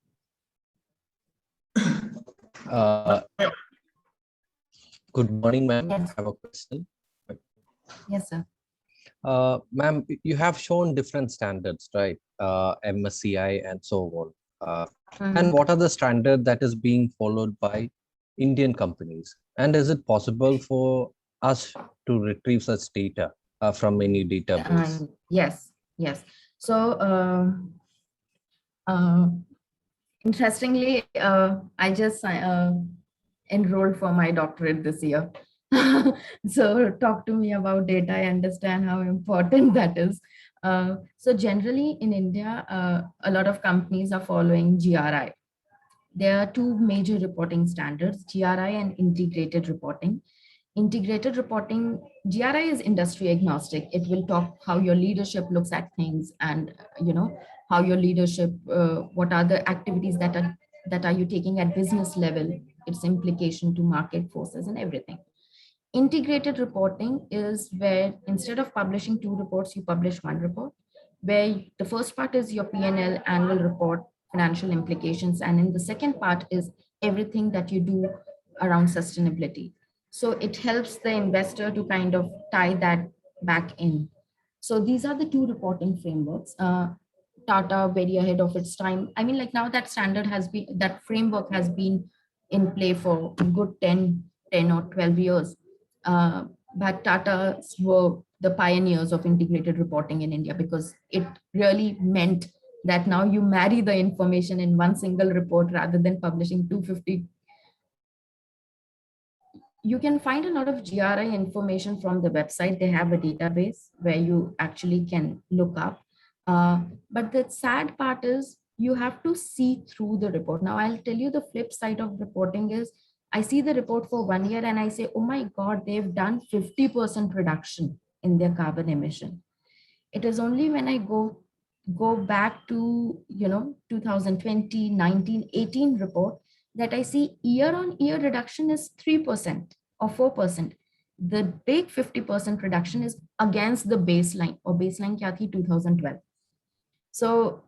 Good morning, ma'am. Yes. I have a question. Yes, sir. Ma'am, you have shown different standards, right? MSCI and so on. And what are the standard that is being followed by Indian companies? And is it possible for us to retrieve such data from any database? Yes. So, interestingly, I just enrolled for my doctorate this year. So talk to me about data. I understand how important that is. So generally in India, a lot of companies are following GRI. There are two major reporting standards, GRI and integrated reporting. Integrated reporting, GRI is industry agnostic. It will talk how your leadership looks at things, and how your leadership, what are the activities that are you taking at business level, its implication to market forces and everything. Integrated reporting is where instead of publishing two reports, you publish one report, where the first part is your P&L annual report, financial implications, and in the second part is everything that you do around sustainability. So it helps the investor to kind of tie that back in. So these are the two reporting frameworks. Tata, very ahead of its time. I mean, like now that framework has been in play for a good 10 or 12 years. But Tata were the pioneers of integrated reporting in India, because it really meant that now you marry the information in one single report rather than publishing 250. You can find a lot of GRI information from the website. They have a database where you actually can look up. But the sad part is you have to see through the report. Now, I'll tell you the flip side of reporting is I see the report for 1 year and I say, oh my God, they've done 50% reduction in their carbon emission. It is only when I go back to 2020, 19, 18 report that I see year on year reduction is 3% or 4%. The big 50% reduction is against the baseline, or baseline kya thi 2012. So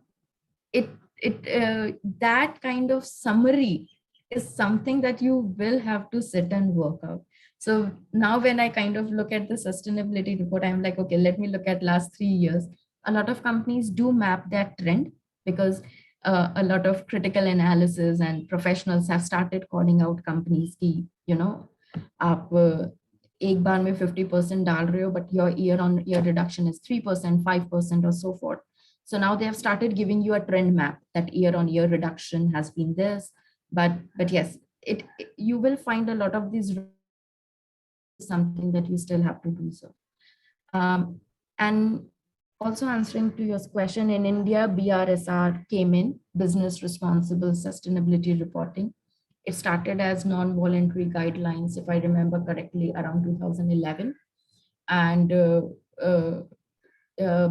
that kind of summary is something that you will have to sit and work out. So now when I kind of look at the sustainability report, I'm like, okay, let me look at last 3 years. A lot of companies do map that trend, because a lot of critical analysis and professionals have started calling out companies ki, आप एक बार में 50% डाल रहे हो, but your year on year reduction is 3%, 5% or so forth. So now they have started giving you a trend map that year on year reduction has been this, but yes, you will find a lot of these something that you still have to do so. And also answering to your question, in India, BRSR came in, Business Responsible Sustainability Reporting. It started as non-voluntary guidelines, if I remember correctly, around 2011. And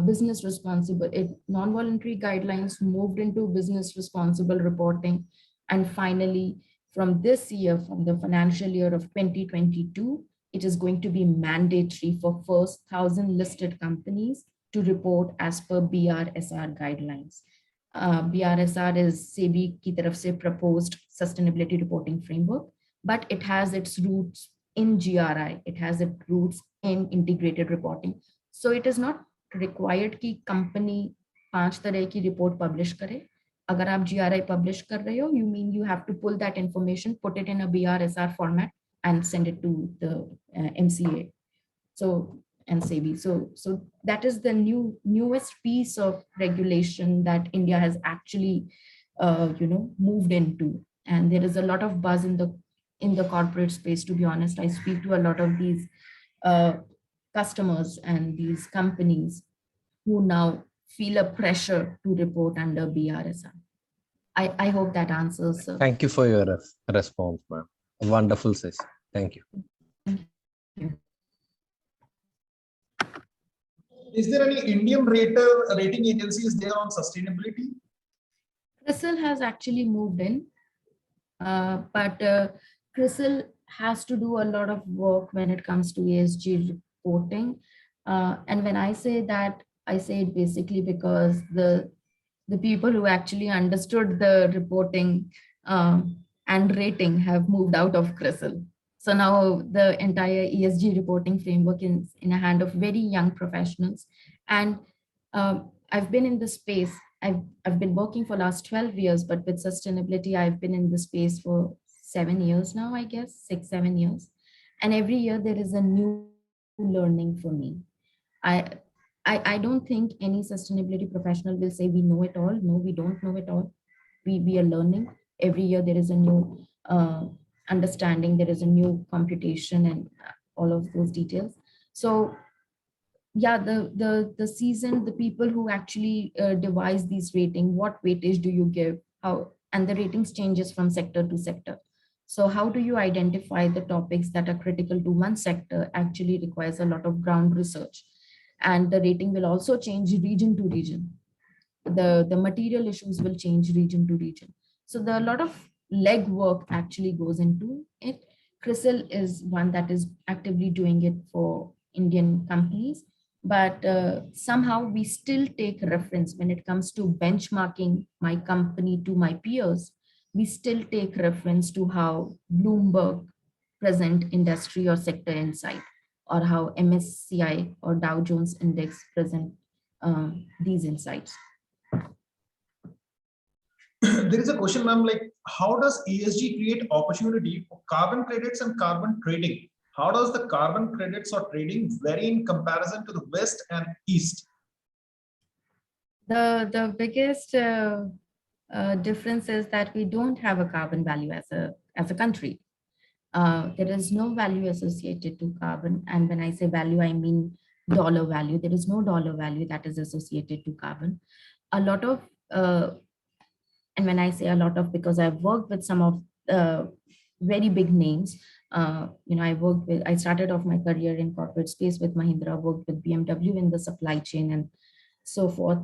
business responsible, non-voluntary guidelines moved into business responsible reporting. And finally, from this year, from the financial year of 2022, it is going to be mandatory for first 1,000 listed companies to report as per BRSR guidelines. BRSR is SEBI की तरफ से proposed sustainability reporting framework, but it has its roots in GRI. It has its roots in integrated reporting. So it is not required कि company 5 तरह की report publish करे. अगर आप GRI publish कर रहे हो, you mean you have to pull that information, put it in a BRSR format and send it to the MCA. So and SEBI. So that is the newest piece of regulation that India has actually moved into. And there is a lot of buzz in the corporate space. To be honest, I speak to a lot of these customers and these companies who now feel a pressure to report under BRSR. I hope that answers. Thank you for your response, ma'am. Wonderful session. Thank you. Thank you. Is there any Indian rating agencies there on sustainability? CRISIL has actually moved in, but CRISIL has to do a lot of work when it comes to ESG reporting. And when I say that, I say it basically because the people who actually understood the reporting and rating have moved out of CRISIL. So now the entire ESG reporting framework is in the hand of very young professionals. And I've been in this space. I've been working for last 12 years, but with sustainability, I've been in this space for 7 years now, I guess, 6-7 years. And every year there is a new learning for me. I don't think any sustainability professional will say we know it all. No, we don't know it all. We are learning. Every year there is a new understanding, there is a new computation and all of those details. So yeah, the season, the people who actually devise these rating, what weightage do you give, how, and the ratings changes from sector to sector. So how do you identify the topics that are critical to one sector actually requires a lot of ground research. And the rating will also change region to region. The material issues will change region to region. So a lot of leg work actually goes into it. CRISIL is one that is actively doing it for Indian companies, but somehow we still take reference when it comes to benchmarking my company to my peers. We still take reference to how Bloomberg present industry or sector insight, or how MSCI or Dow Jones Index present these insights. There is a question, ma'am, like how does ESG create opportunity for carbon credits and carbon trading? How does the carbon credits or trading vary in comparison to the West and East? The biggest difference is that we don't have a carbon value as a country. There is no value associated to carbon. And when I say value, I mean dollar value. There is no dollar value that is associated to carbon. A lot of, and when I say a lot of, because I've worked with some of very big names. I started off my career in corporate space with Mahindra, worked with BMW in the supply chain and so forth.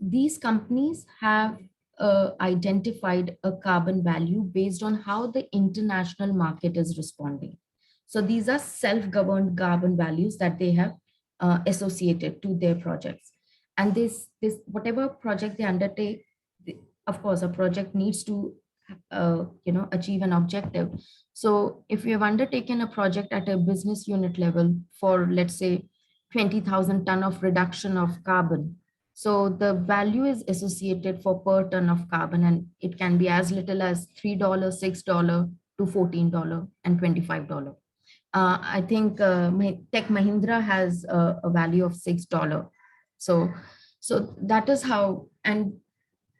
These companies have identified a carbon value based on how the international market is responding. So these are self-governed carbon values that they have associated to their projects. And this whatever project they undertake, of course, a project needs to achieve an objective. So if we have undertaken a project at a business unit level for, let's say, 20,000 ton of reduction of carbon, so the value is associated for per ton of carbon, and it can be as little as $3, $6 to $14 and $25. I think Tech Mahindra has a value of $6. So that is how, and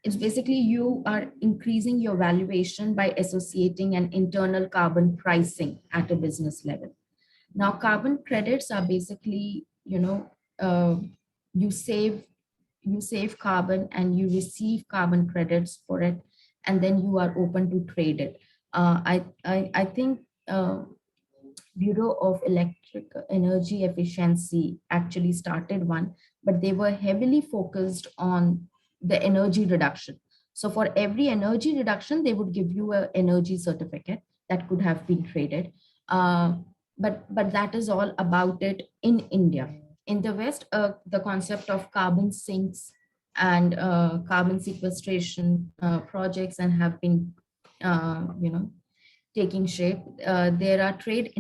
it's basically you are increasing your valuation by associating an internal carbon pricing at a business level. Now, carbon credits are basically, uh, you save carbon and you receive carbon credits for it, and then you are open to trade it. I think Bureau of Electric Energy Efficiency actually started one, but they were heavily focused on the energy reduction. So for every energy reduction, they would give you an energy certificate that could have been traded. Uh, but that is all about it in India. In the West, the concept of carbon sinks and carbon sequestration projects and have been, taking shape. There are trade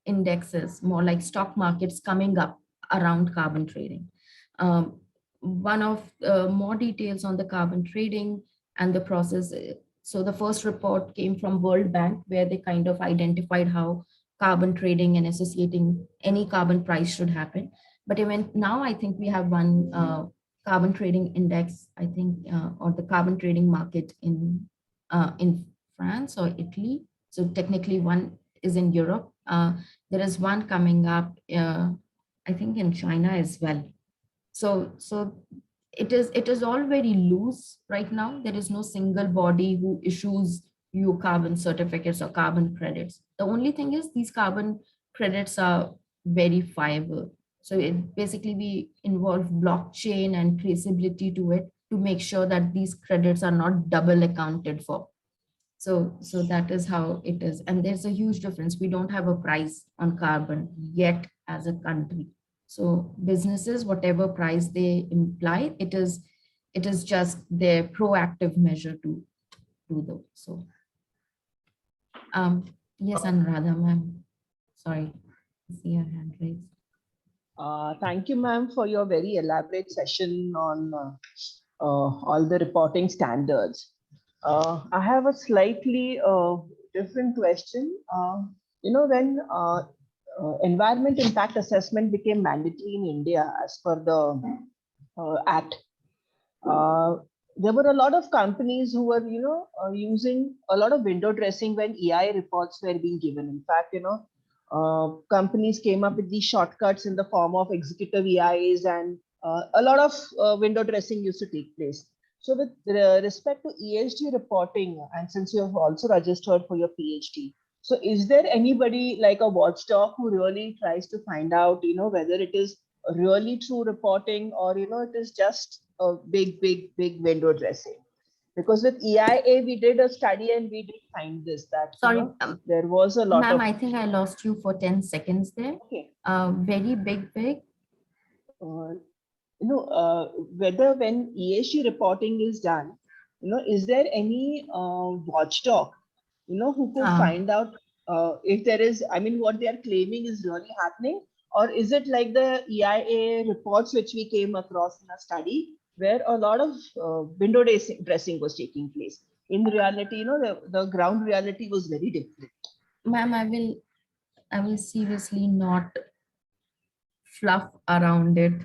indexes, more like stock markets, coming up around carbon trading. One of more details on the carbon trading and the process. So the first report came from World Bank, where they kind of identified how carbon trading and associating any carbon price should happen. But even now, I think we have one carbon trading index, I think, or the carbon trading market in France or Italy. So technically, one is in Europe. There is one coming up, I think, in China as well. So it is all very loose right now. There is no single body who issues you carbon certificates or carbon credits. The only thing is these carbon credits are verifiable. So it basically we involve blockchain and traceability to it to make sure that these credits are not double accounted for. So that is how it is. And there's a huge difference. We don't have a price on carbon yet as a country. So businesses, whatever price they imply, it is just their proactive measure to do those. So yes, Anuradha, ma'am. Sorry, I see your hand raised. Thank you, ma'am, for your very elaborate session on all the reporting standards. I have a slightly different question. When environment impact assessment became mandatory in India as per the Act, there were a lot of companies who were, using a lot of window dressing when EI reports were being given. In fact, companies came up with these shortcuts in the form of executive EIs, and a lot of window dressing used to take place. So with respect to ESG reporting, and since you have also registered for your PhD, so is there anybody like a watchdog who really tries to find out, whether it is really true reporting or, it is just a big window dressing? Because with EIA, we did a study and we did find this, that Sorry, there was a lot ma'am, of... I think I lost you for 10 seconds there. Okay. Very big. Whether when ESG reporting is done, is there any watchdog, who could find out if there is, what they are claiming is really happening, or is it like the EIA reports which we came across in a study where a lot of window dressing was taking place? In reality, the ground reality was very different. Ma'am, I will seriously not fluff around it,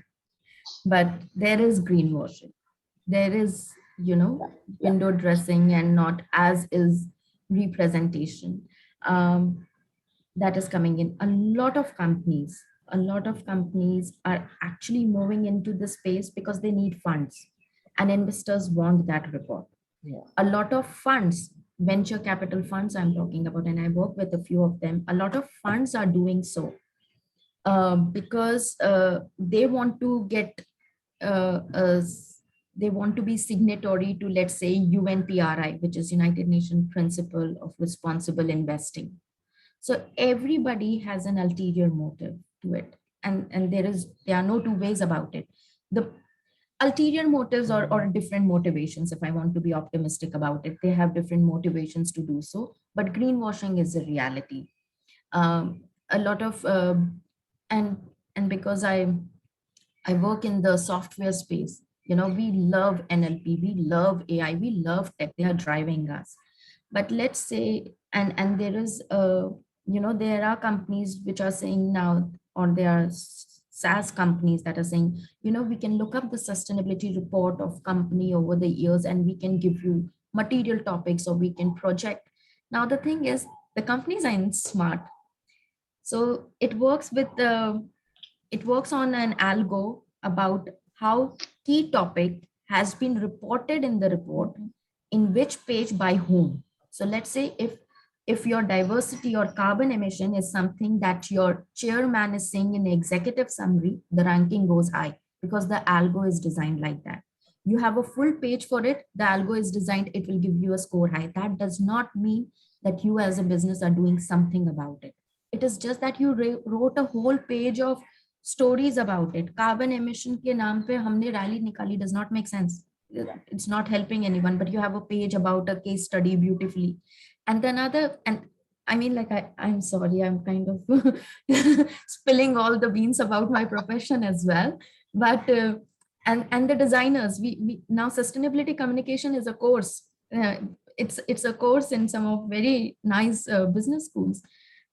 but there is greenwashing. There is, window dressing and not as is representation. That is coming in. A lot of companies are actually moving into the space because they need funds, and investors want that report. A lot of funds, venture capital funds I'm talking about, and I work with a few of them, a lot of funds are doing so because they want to get they want to be signatory to, let's say, UNPRI, which is United Nations Principle of Responsible Investing. So everybody has an ulterior motive to it, and there are no two ways about it. The ulterior motives or different motivations, if I want to be optimistic about it, they have different motivations to do so. But greenwashing is a reality. A lot of and because I work in the software space, we love NLP, we love AI, we love tech. They are driving us. But let's say, and there is there are companies which are saying now, or they are SaaS companies that are saying, we can look up the sustainability report of company over the years and we can give you material topics or we can project. Now, the thing is, the companies are smart. So it works it works on an algo about how key topic has been reported in the report, in which page by whom. So let's say if your diversity or carbon emission is something that your chairman is saying in the executive summary, the ranking goes high because the algo is designed like that. You have a full page for it, the algo is designed, it will give you a score high. That does not mean that you as a business are doing something about it. It is just that you wrote a whole page of stories about it. Carbon emission ke naam pe humne rally nikali does not make sense. It's not helping anyone, but you have a page about a case study beautifully. And then and I mean, like, I'm sorry, I'm kind of spilling all the beans about my profession as well. But, and the designers, we now sustainability communication is a course. It's a course in some of very nice business schools.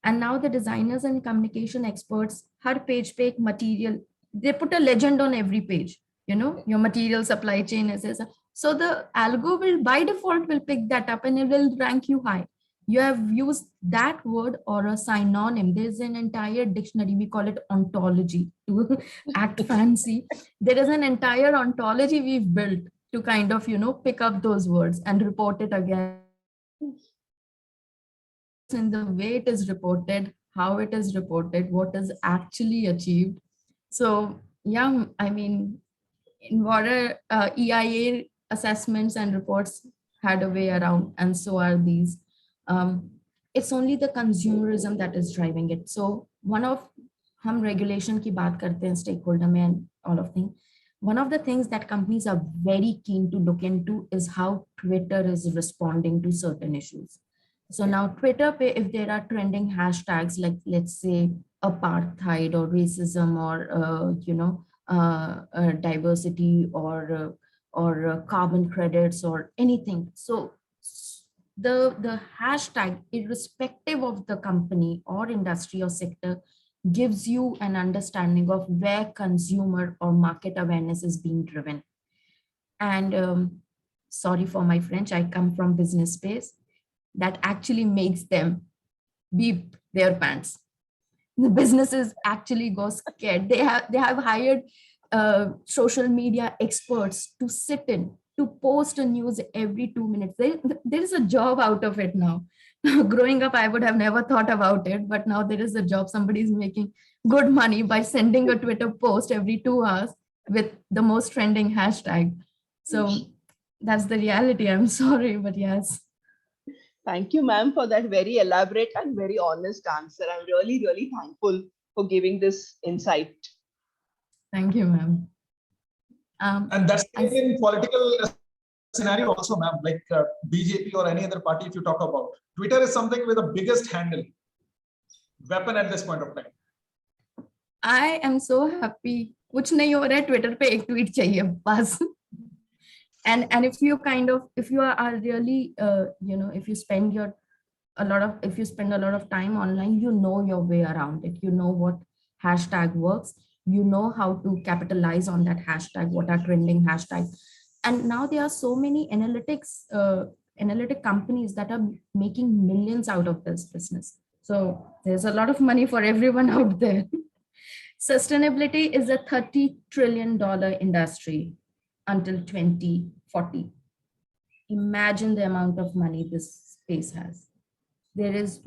And now the designers and communication experts, her page material, they put a legend on every page, your material supply chain is. So the algo will by default will pick that up and it will rank you high. You have used that word or a synonym. There's an entire dictionary, we call it ontology to act fancy. There is an entire ontology we've built to kind of, pick up those words and report it again. In the way it is reported, how it is reported, what is actually achieved. So yeah, I mean, in water, EIA assessments and reports had a way around, and so are these. It's only the consumerism that is driving it. So one of hum regulation ki baat karte hain, stakeholder mein and all of things. One of the things that companies are very keen to look into is how Twitter is responding to certain issues. So now Twitter, if there are trending hashtags like, let's say, apartheid or racism or diversity or carbon credits or anything. So the hashtag, irrespective of the company or industry or sector, gives you an understanding of where consumer or market awareness is being driven. And sorry for my French, I come from business space. That actually makes them beep their pants. The businesses actually go scared. They have hired social media experts to sit in, to post a news every 2 minutes. There is a job out of it now. Growing up, I would have never thought about it, but now there is a job. Somebody is making good money by sending a Twitter post every 2 hours with the most trending hashtag. So that's the reality. I'm sorry, but yes. Thank you, ma'am, for that very elaborate and very honest answer. I'm really, really thankful for giving this insight. Thank you, ma'am. And that's in political scenario also, ma'am, like BJP or any other party, if you talk about. Twitter is something with the biggest handle weapon at this point of time. I am so happy. Kuch nahi ho raha hai, Twitter pe ek tweet chahiye bas. And if you are really if you spend a lot of time online, you know your way around it. You know what hashtag works. You know how to capitalize on that hashtag, what are trending hashtags. And now there are so many analytic companies that are making millions out of this business. So there's a lot of money for everyone out there. Sustainability is a $30 trillion industry until 2040. Imagine the amount of money this space has. There is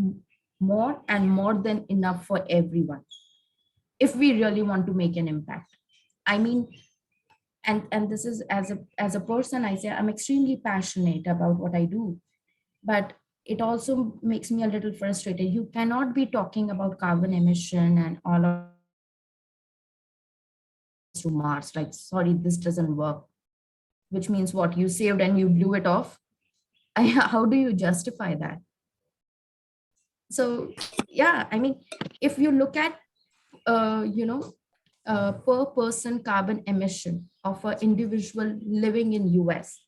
more and more than enough for everyone if we really want to make an impact. I mean, and this is as a person, I say I'm extremely passionate about what I do, but it also makes me a little frustrated. You cannot be talking about carbon emission and all of to Mars, like, sorry, this doesn't work. Which means what? You saved and you blew it off. How do you justify that? So yeah, I mean, if you look at per person carbon emission of an individual living in US,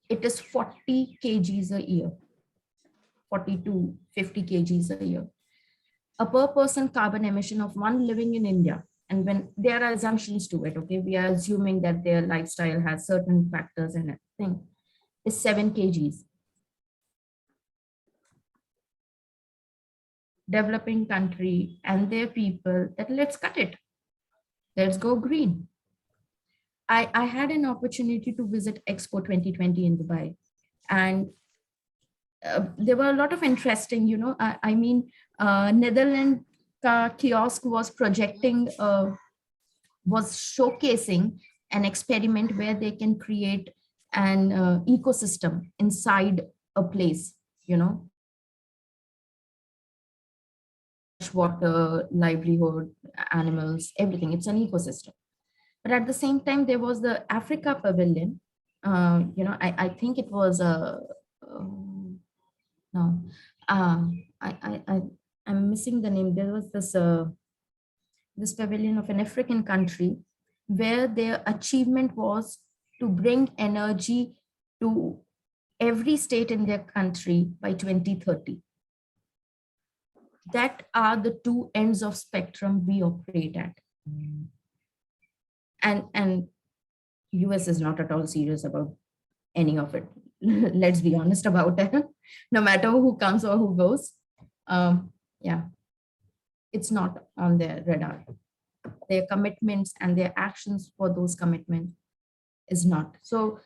it is 40 kgs a year, 40 to 50 kgs a year. A per person carbon emission of one living in India And when there are assumptions to it, okay, we are assuming that their lifestyle has certain factors in it, thing is 7 kgs. Developing country and their people that let's cut it. Let's go green. I had an opportunity to visit Expo 2020 in Dubai, and there were a lot of interesting, I mean, Netherlands kiosk was projecting, was showcasing an experiment where they can create an ecosystem inside a place, water, livelihood, animals, everything. It's an ecosystem. But at the same time, there was the Africa Pavilion. I think it was a no, I'm missing the name. There was this pavilion of an African country where their achievement was to bring energy to every state in their country by 2030. That are the two ends of spectrum we operate at. And US is not at all serious about any of it. Let's be honest about it. No matter who comes or who goes, yeah, it's not on their radar. Their commitments and their actions for those commitments is not. So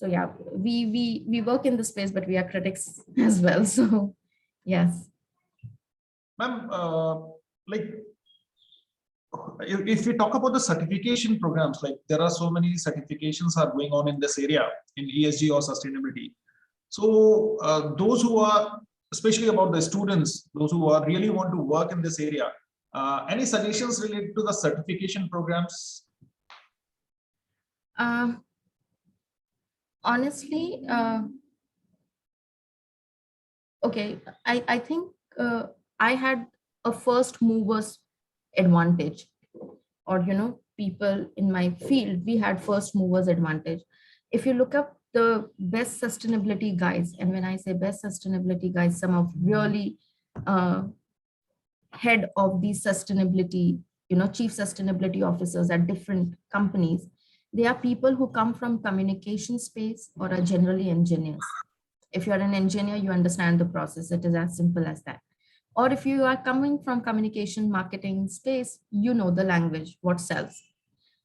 yeah, we work in the space, but we are critics as well. So yes. Ma'am, like if we talk about the certification programs, like there are so many certifications are going on in this area in ESG or sustainability. So those who are, especially about the students, those who are really want to work in this area, any suggestions related to the certification programs? Honestly, okay, I think I had a first movers advantage, or people in my field, we had first movers advantage. If you look up the best sustainability guys, and when I say best sustainability guys, some of really head of the sustainability, chief sustainability officers at different companies, they are people who come from communication space or are generally engineers. If you're an engineer, you understand the process. It is as simple as that. Or if you are coming from communication marketing space, you know the language, what sells.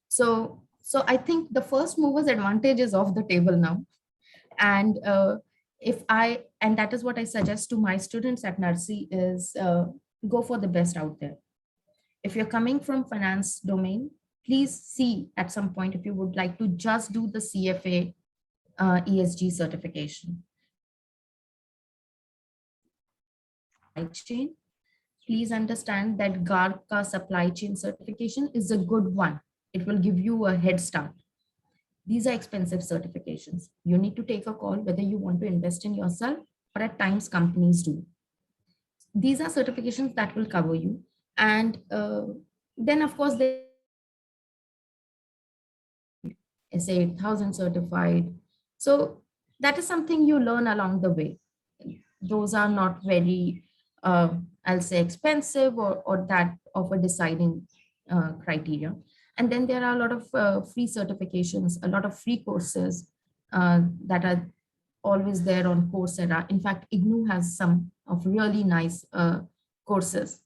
So I think the first movers advantage is off the table now. And and that is what I suggest to my students at NARSI is go for the best out there. If you're coming from finance domain, please see at some point if you would like to just do the CFA ESG certification. Chain, please understand that GARCA supply chain certification is a good one. It will give you a head start. These are expensive certifications. You need to take a call whether you want to invest in yourself, or at times companies do. These are certifications that will cover you. And then of course, they say 1,000 certified. So that is something you learn along the way. Those are not very, I'll say, expensive or that of a deciding criteria. And then there are a lot of free certifications, a lot of free courses that are always there on Coursera. In fact, IGNU has some of really nice courses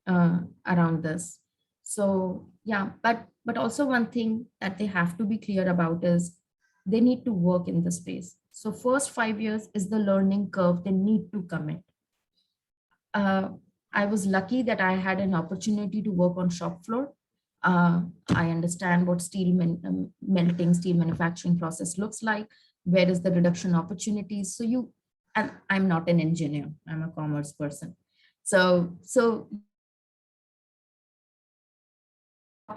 around this. So yeah, but also one thing that they have to be clear about is they need to work in the space. So first 5 years is the learning curve they need to commit. I was lucky that I had an opportunity to work on shop floor. I understand what steel melting, steel manufacturing process looks like. Where is the reduction opportunities? So and I'm not an engineer, I'm a commerce person. So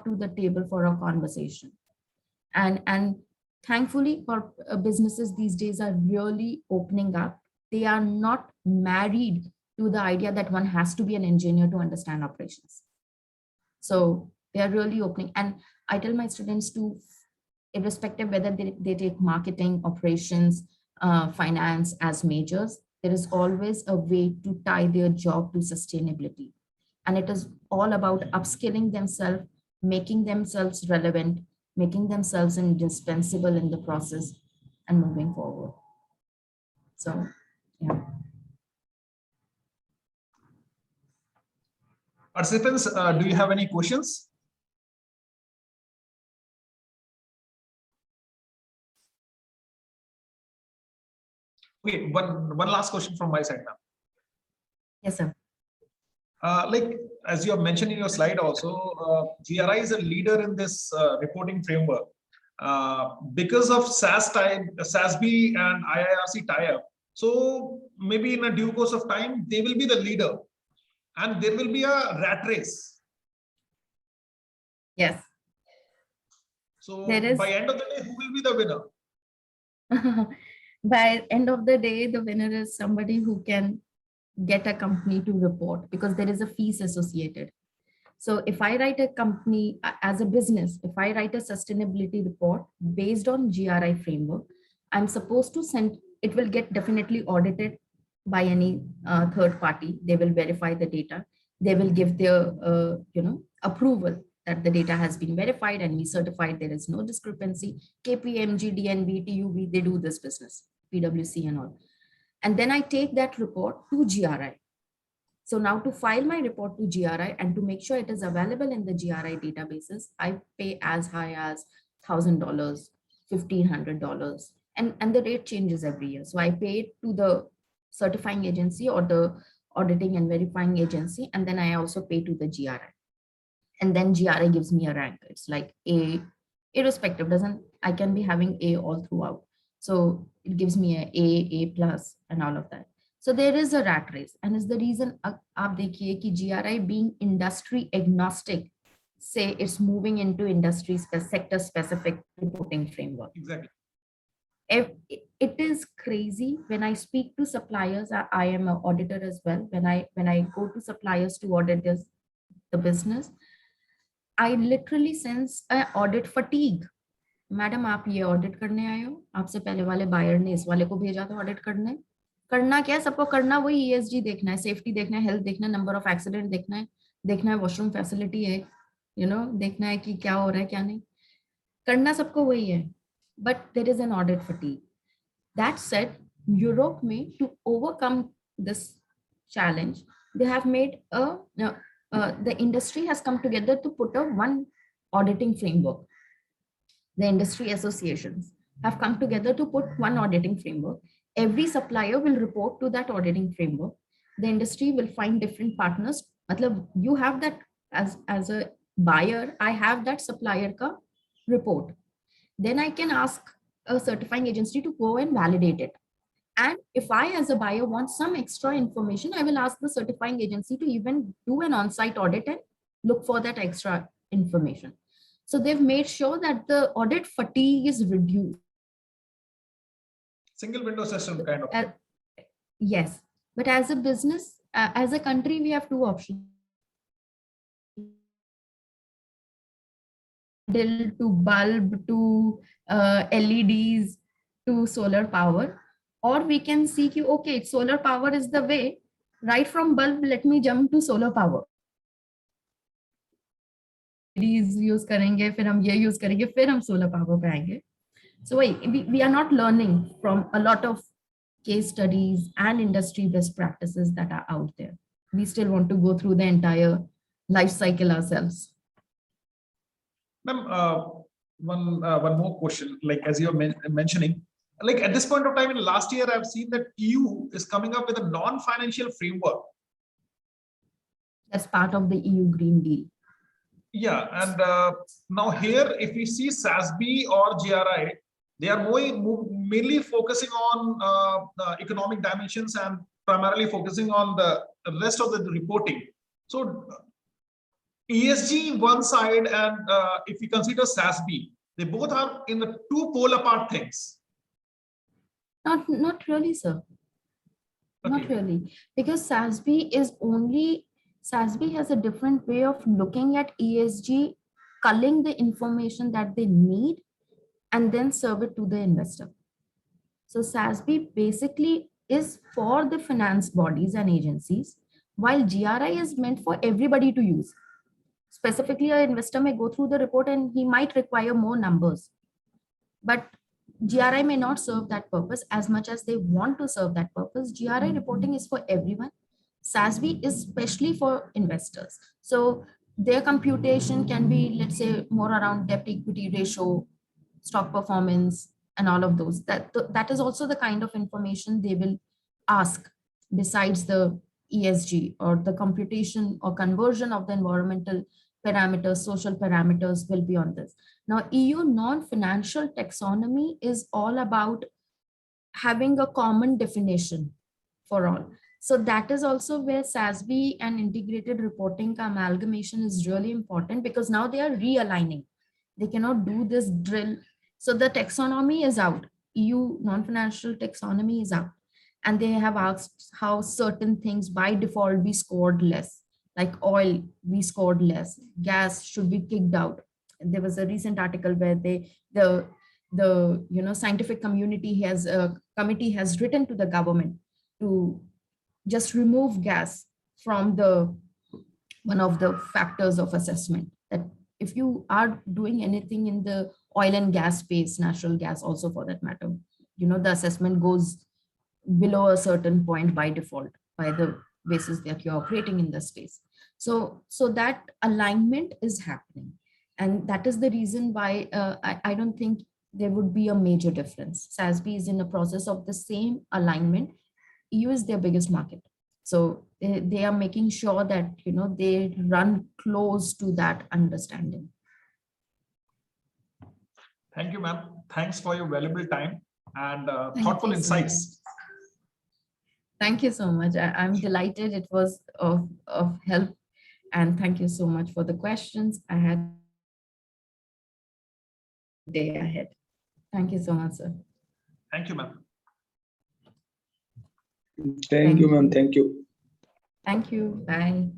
to the table for a conversation. And thankfully, for businesses these days are really opening up. They are not married to the idea that one has to be an engineer to understand operations. So they are really opening. And I tell my students to, irrespective whether they take marketing, operations, finance as majors, there is always a way to tie their job to sustainability. And it is all about upskilling themselves making themselves relevant, making themselves indispensable in the process and moving forward. So, yeah. Participants, do you have any questions? Okay, one last question from my side now. Yes, sir. Like as you have mentioned in your slide also, GRI is a leader in this reporting framework. Because of SASB and IIRC tie-up. So maybe in a due course of time, they will be the leader and there will be a rat race. Yes. So There is, by end of the day, who will be the winner? by end of the day, the winner is somebody who can get a company to report, because there is a fees associated. So if I write a company as a business, if I write a sustainability report based on GRI framework, I'm supposed to send, it will get definitely audited by any third party. They will verify the data. They will give their, approval that the data has been verified and we certified there is no discrepancy. KPMG, DNB, TUV, they do this business, PwC and all. And then I take that report to GRI. So now to file my report to GRI and to make sure it is available in the GRI databases, I pay as high as $1,000, $1,500, and the rate changes every year. So I pay it to the certifying agency or the auditing and verifying agency, and then I also pay to the GRI. And then GRI gives me a rank. It's like A, irrespective, I can be having A all throughout. So it gives me A plus and all of that. So there is a rat race, and is the reason आप देखिए कि GRI being industry agnostic, say it's moving into industry sector specific reporting framework. Exactly. It is crazy when I speak to suppliers. I am an auditor as well. When I go to suppliers to audit the business, I literally sense an audit fatigue. Madam आप ये audit करने आए हो, आपसे पहले वाले buyer ने इस वाले को भेजा था ऑडिट करना क्या है, सबको करना वही ESG देखना है, सेफ्टी देखना है, हेल्थ देखना है, नंबर ऑफ एक्सीडेंट देखना है वॉशरूम फैसिलिटी है, देखना है कि क्या हो रहा है क्या नहीं, करना सबको वही है, but there is an audit fatigue. That said, Europe में to overcome this challenge, they have made the industry has come together to put a one auditing framework. The industry associations have come together to put one auditing framework. Every supplier will report to that auditing framework. The industry will find different partners. Matlab, you have that as a buyer, I have that supplier ka report. Then I can ask a certifying agency to go and validate it. And if I, as a buyer, want some extra information, I will ask the certifying agency to even do an on-site audit and look for that extra information. So they've made sure that the audit fatigue is reduced. Single window system kind of. Yes, but as a business, as a country, we have two options. To bulb, to LEDs, to solar power. Or we can see कि okay, solar power is the way. Right from bulb, let me jump to solar power. LEDs use करेंगे, फिर हम ये use करेंगे, फिर हम solar power पे आएंगे. So we are not learning from a lot of case studies and industry best practices that are out there. We still want to go through the entire life cycle ourselves. Ma'am, one more question. Like as you're mentioning, like at this point of time in last year, I've seen that EU is coming up with a non-financial framework. That's part of the EU Green Deal. Yeah, and now here, if we see SASB or GRI, they are mainly focusing on economic dimensions and primarily focusing on the rest of the reporting. So ESG one side, and if we consider SASB, they both are in the two pole apart things. Not really, sir. Okay. Not really, because SASB has a different way of looking at ESG, culling the information that they need and then serve it to the investor. So SASB basically is for the finance bodies and agencies, while GRI is meant for everybody to use. specifically an investor may go through the report and he might require more numbers, but GRI may not serve that purpose as much as they want to serve that purpose. GRI reporting is for everyone. SASB is especially for investors. So their computation can be, let's say, more around debt equity ratio, stock performance, and all of those. That is also the kind of information they will ask besides the ESG, or the computation or conversion of the environmental parameters, social parameters will be on this. Now, EU non-financial taxonomy is all about having a common definition for all. So that is also where SASB and integrated reporting amalgamation is really important, because now they are realigning. They cannot do this drill. So the taxonomy is out. EU non-financial taxonomy is out. And they have asked how certain things by default be scored less, like oil, we scored less, gas should be kicked out. There was a recent article where the scientific community committee has written to the government to just remove gas from one of the factors of assessment. That if you are doing anything in the oil and gas space, natural gas also for that matter, the assessment goes below a certain point by default, by the basis that you're operating in the space. So that alignment is happening. And that is the reason why I don't think there would be a major difference. SASB is in the process of the same alignment. EU is their biggest market. So they are making sure that, they run close to that understanding. Thank you, ma'am. Thanks for your valuable time and Thank thoughtful you so insights. Thank you so much. I'm delighted it was of help. And thank you so much for the questions. I had a day ahead. Thank you so much, sir. Thank you, ma'am. Thank you, ma'am. Thank you. Thank you. Bye.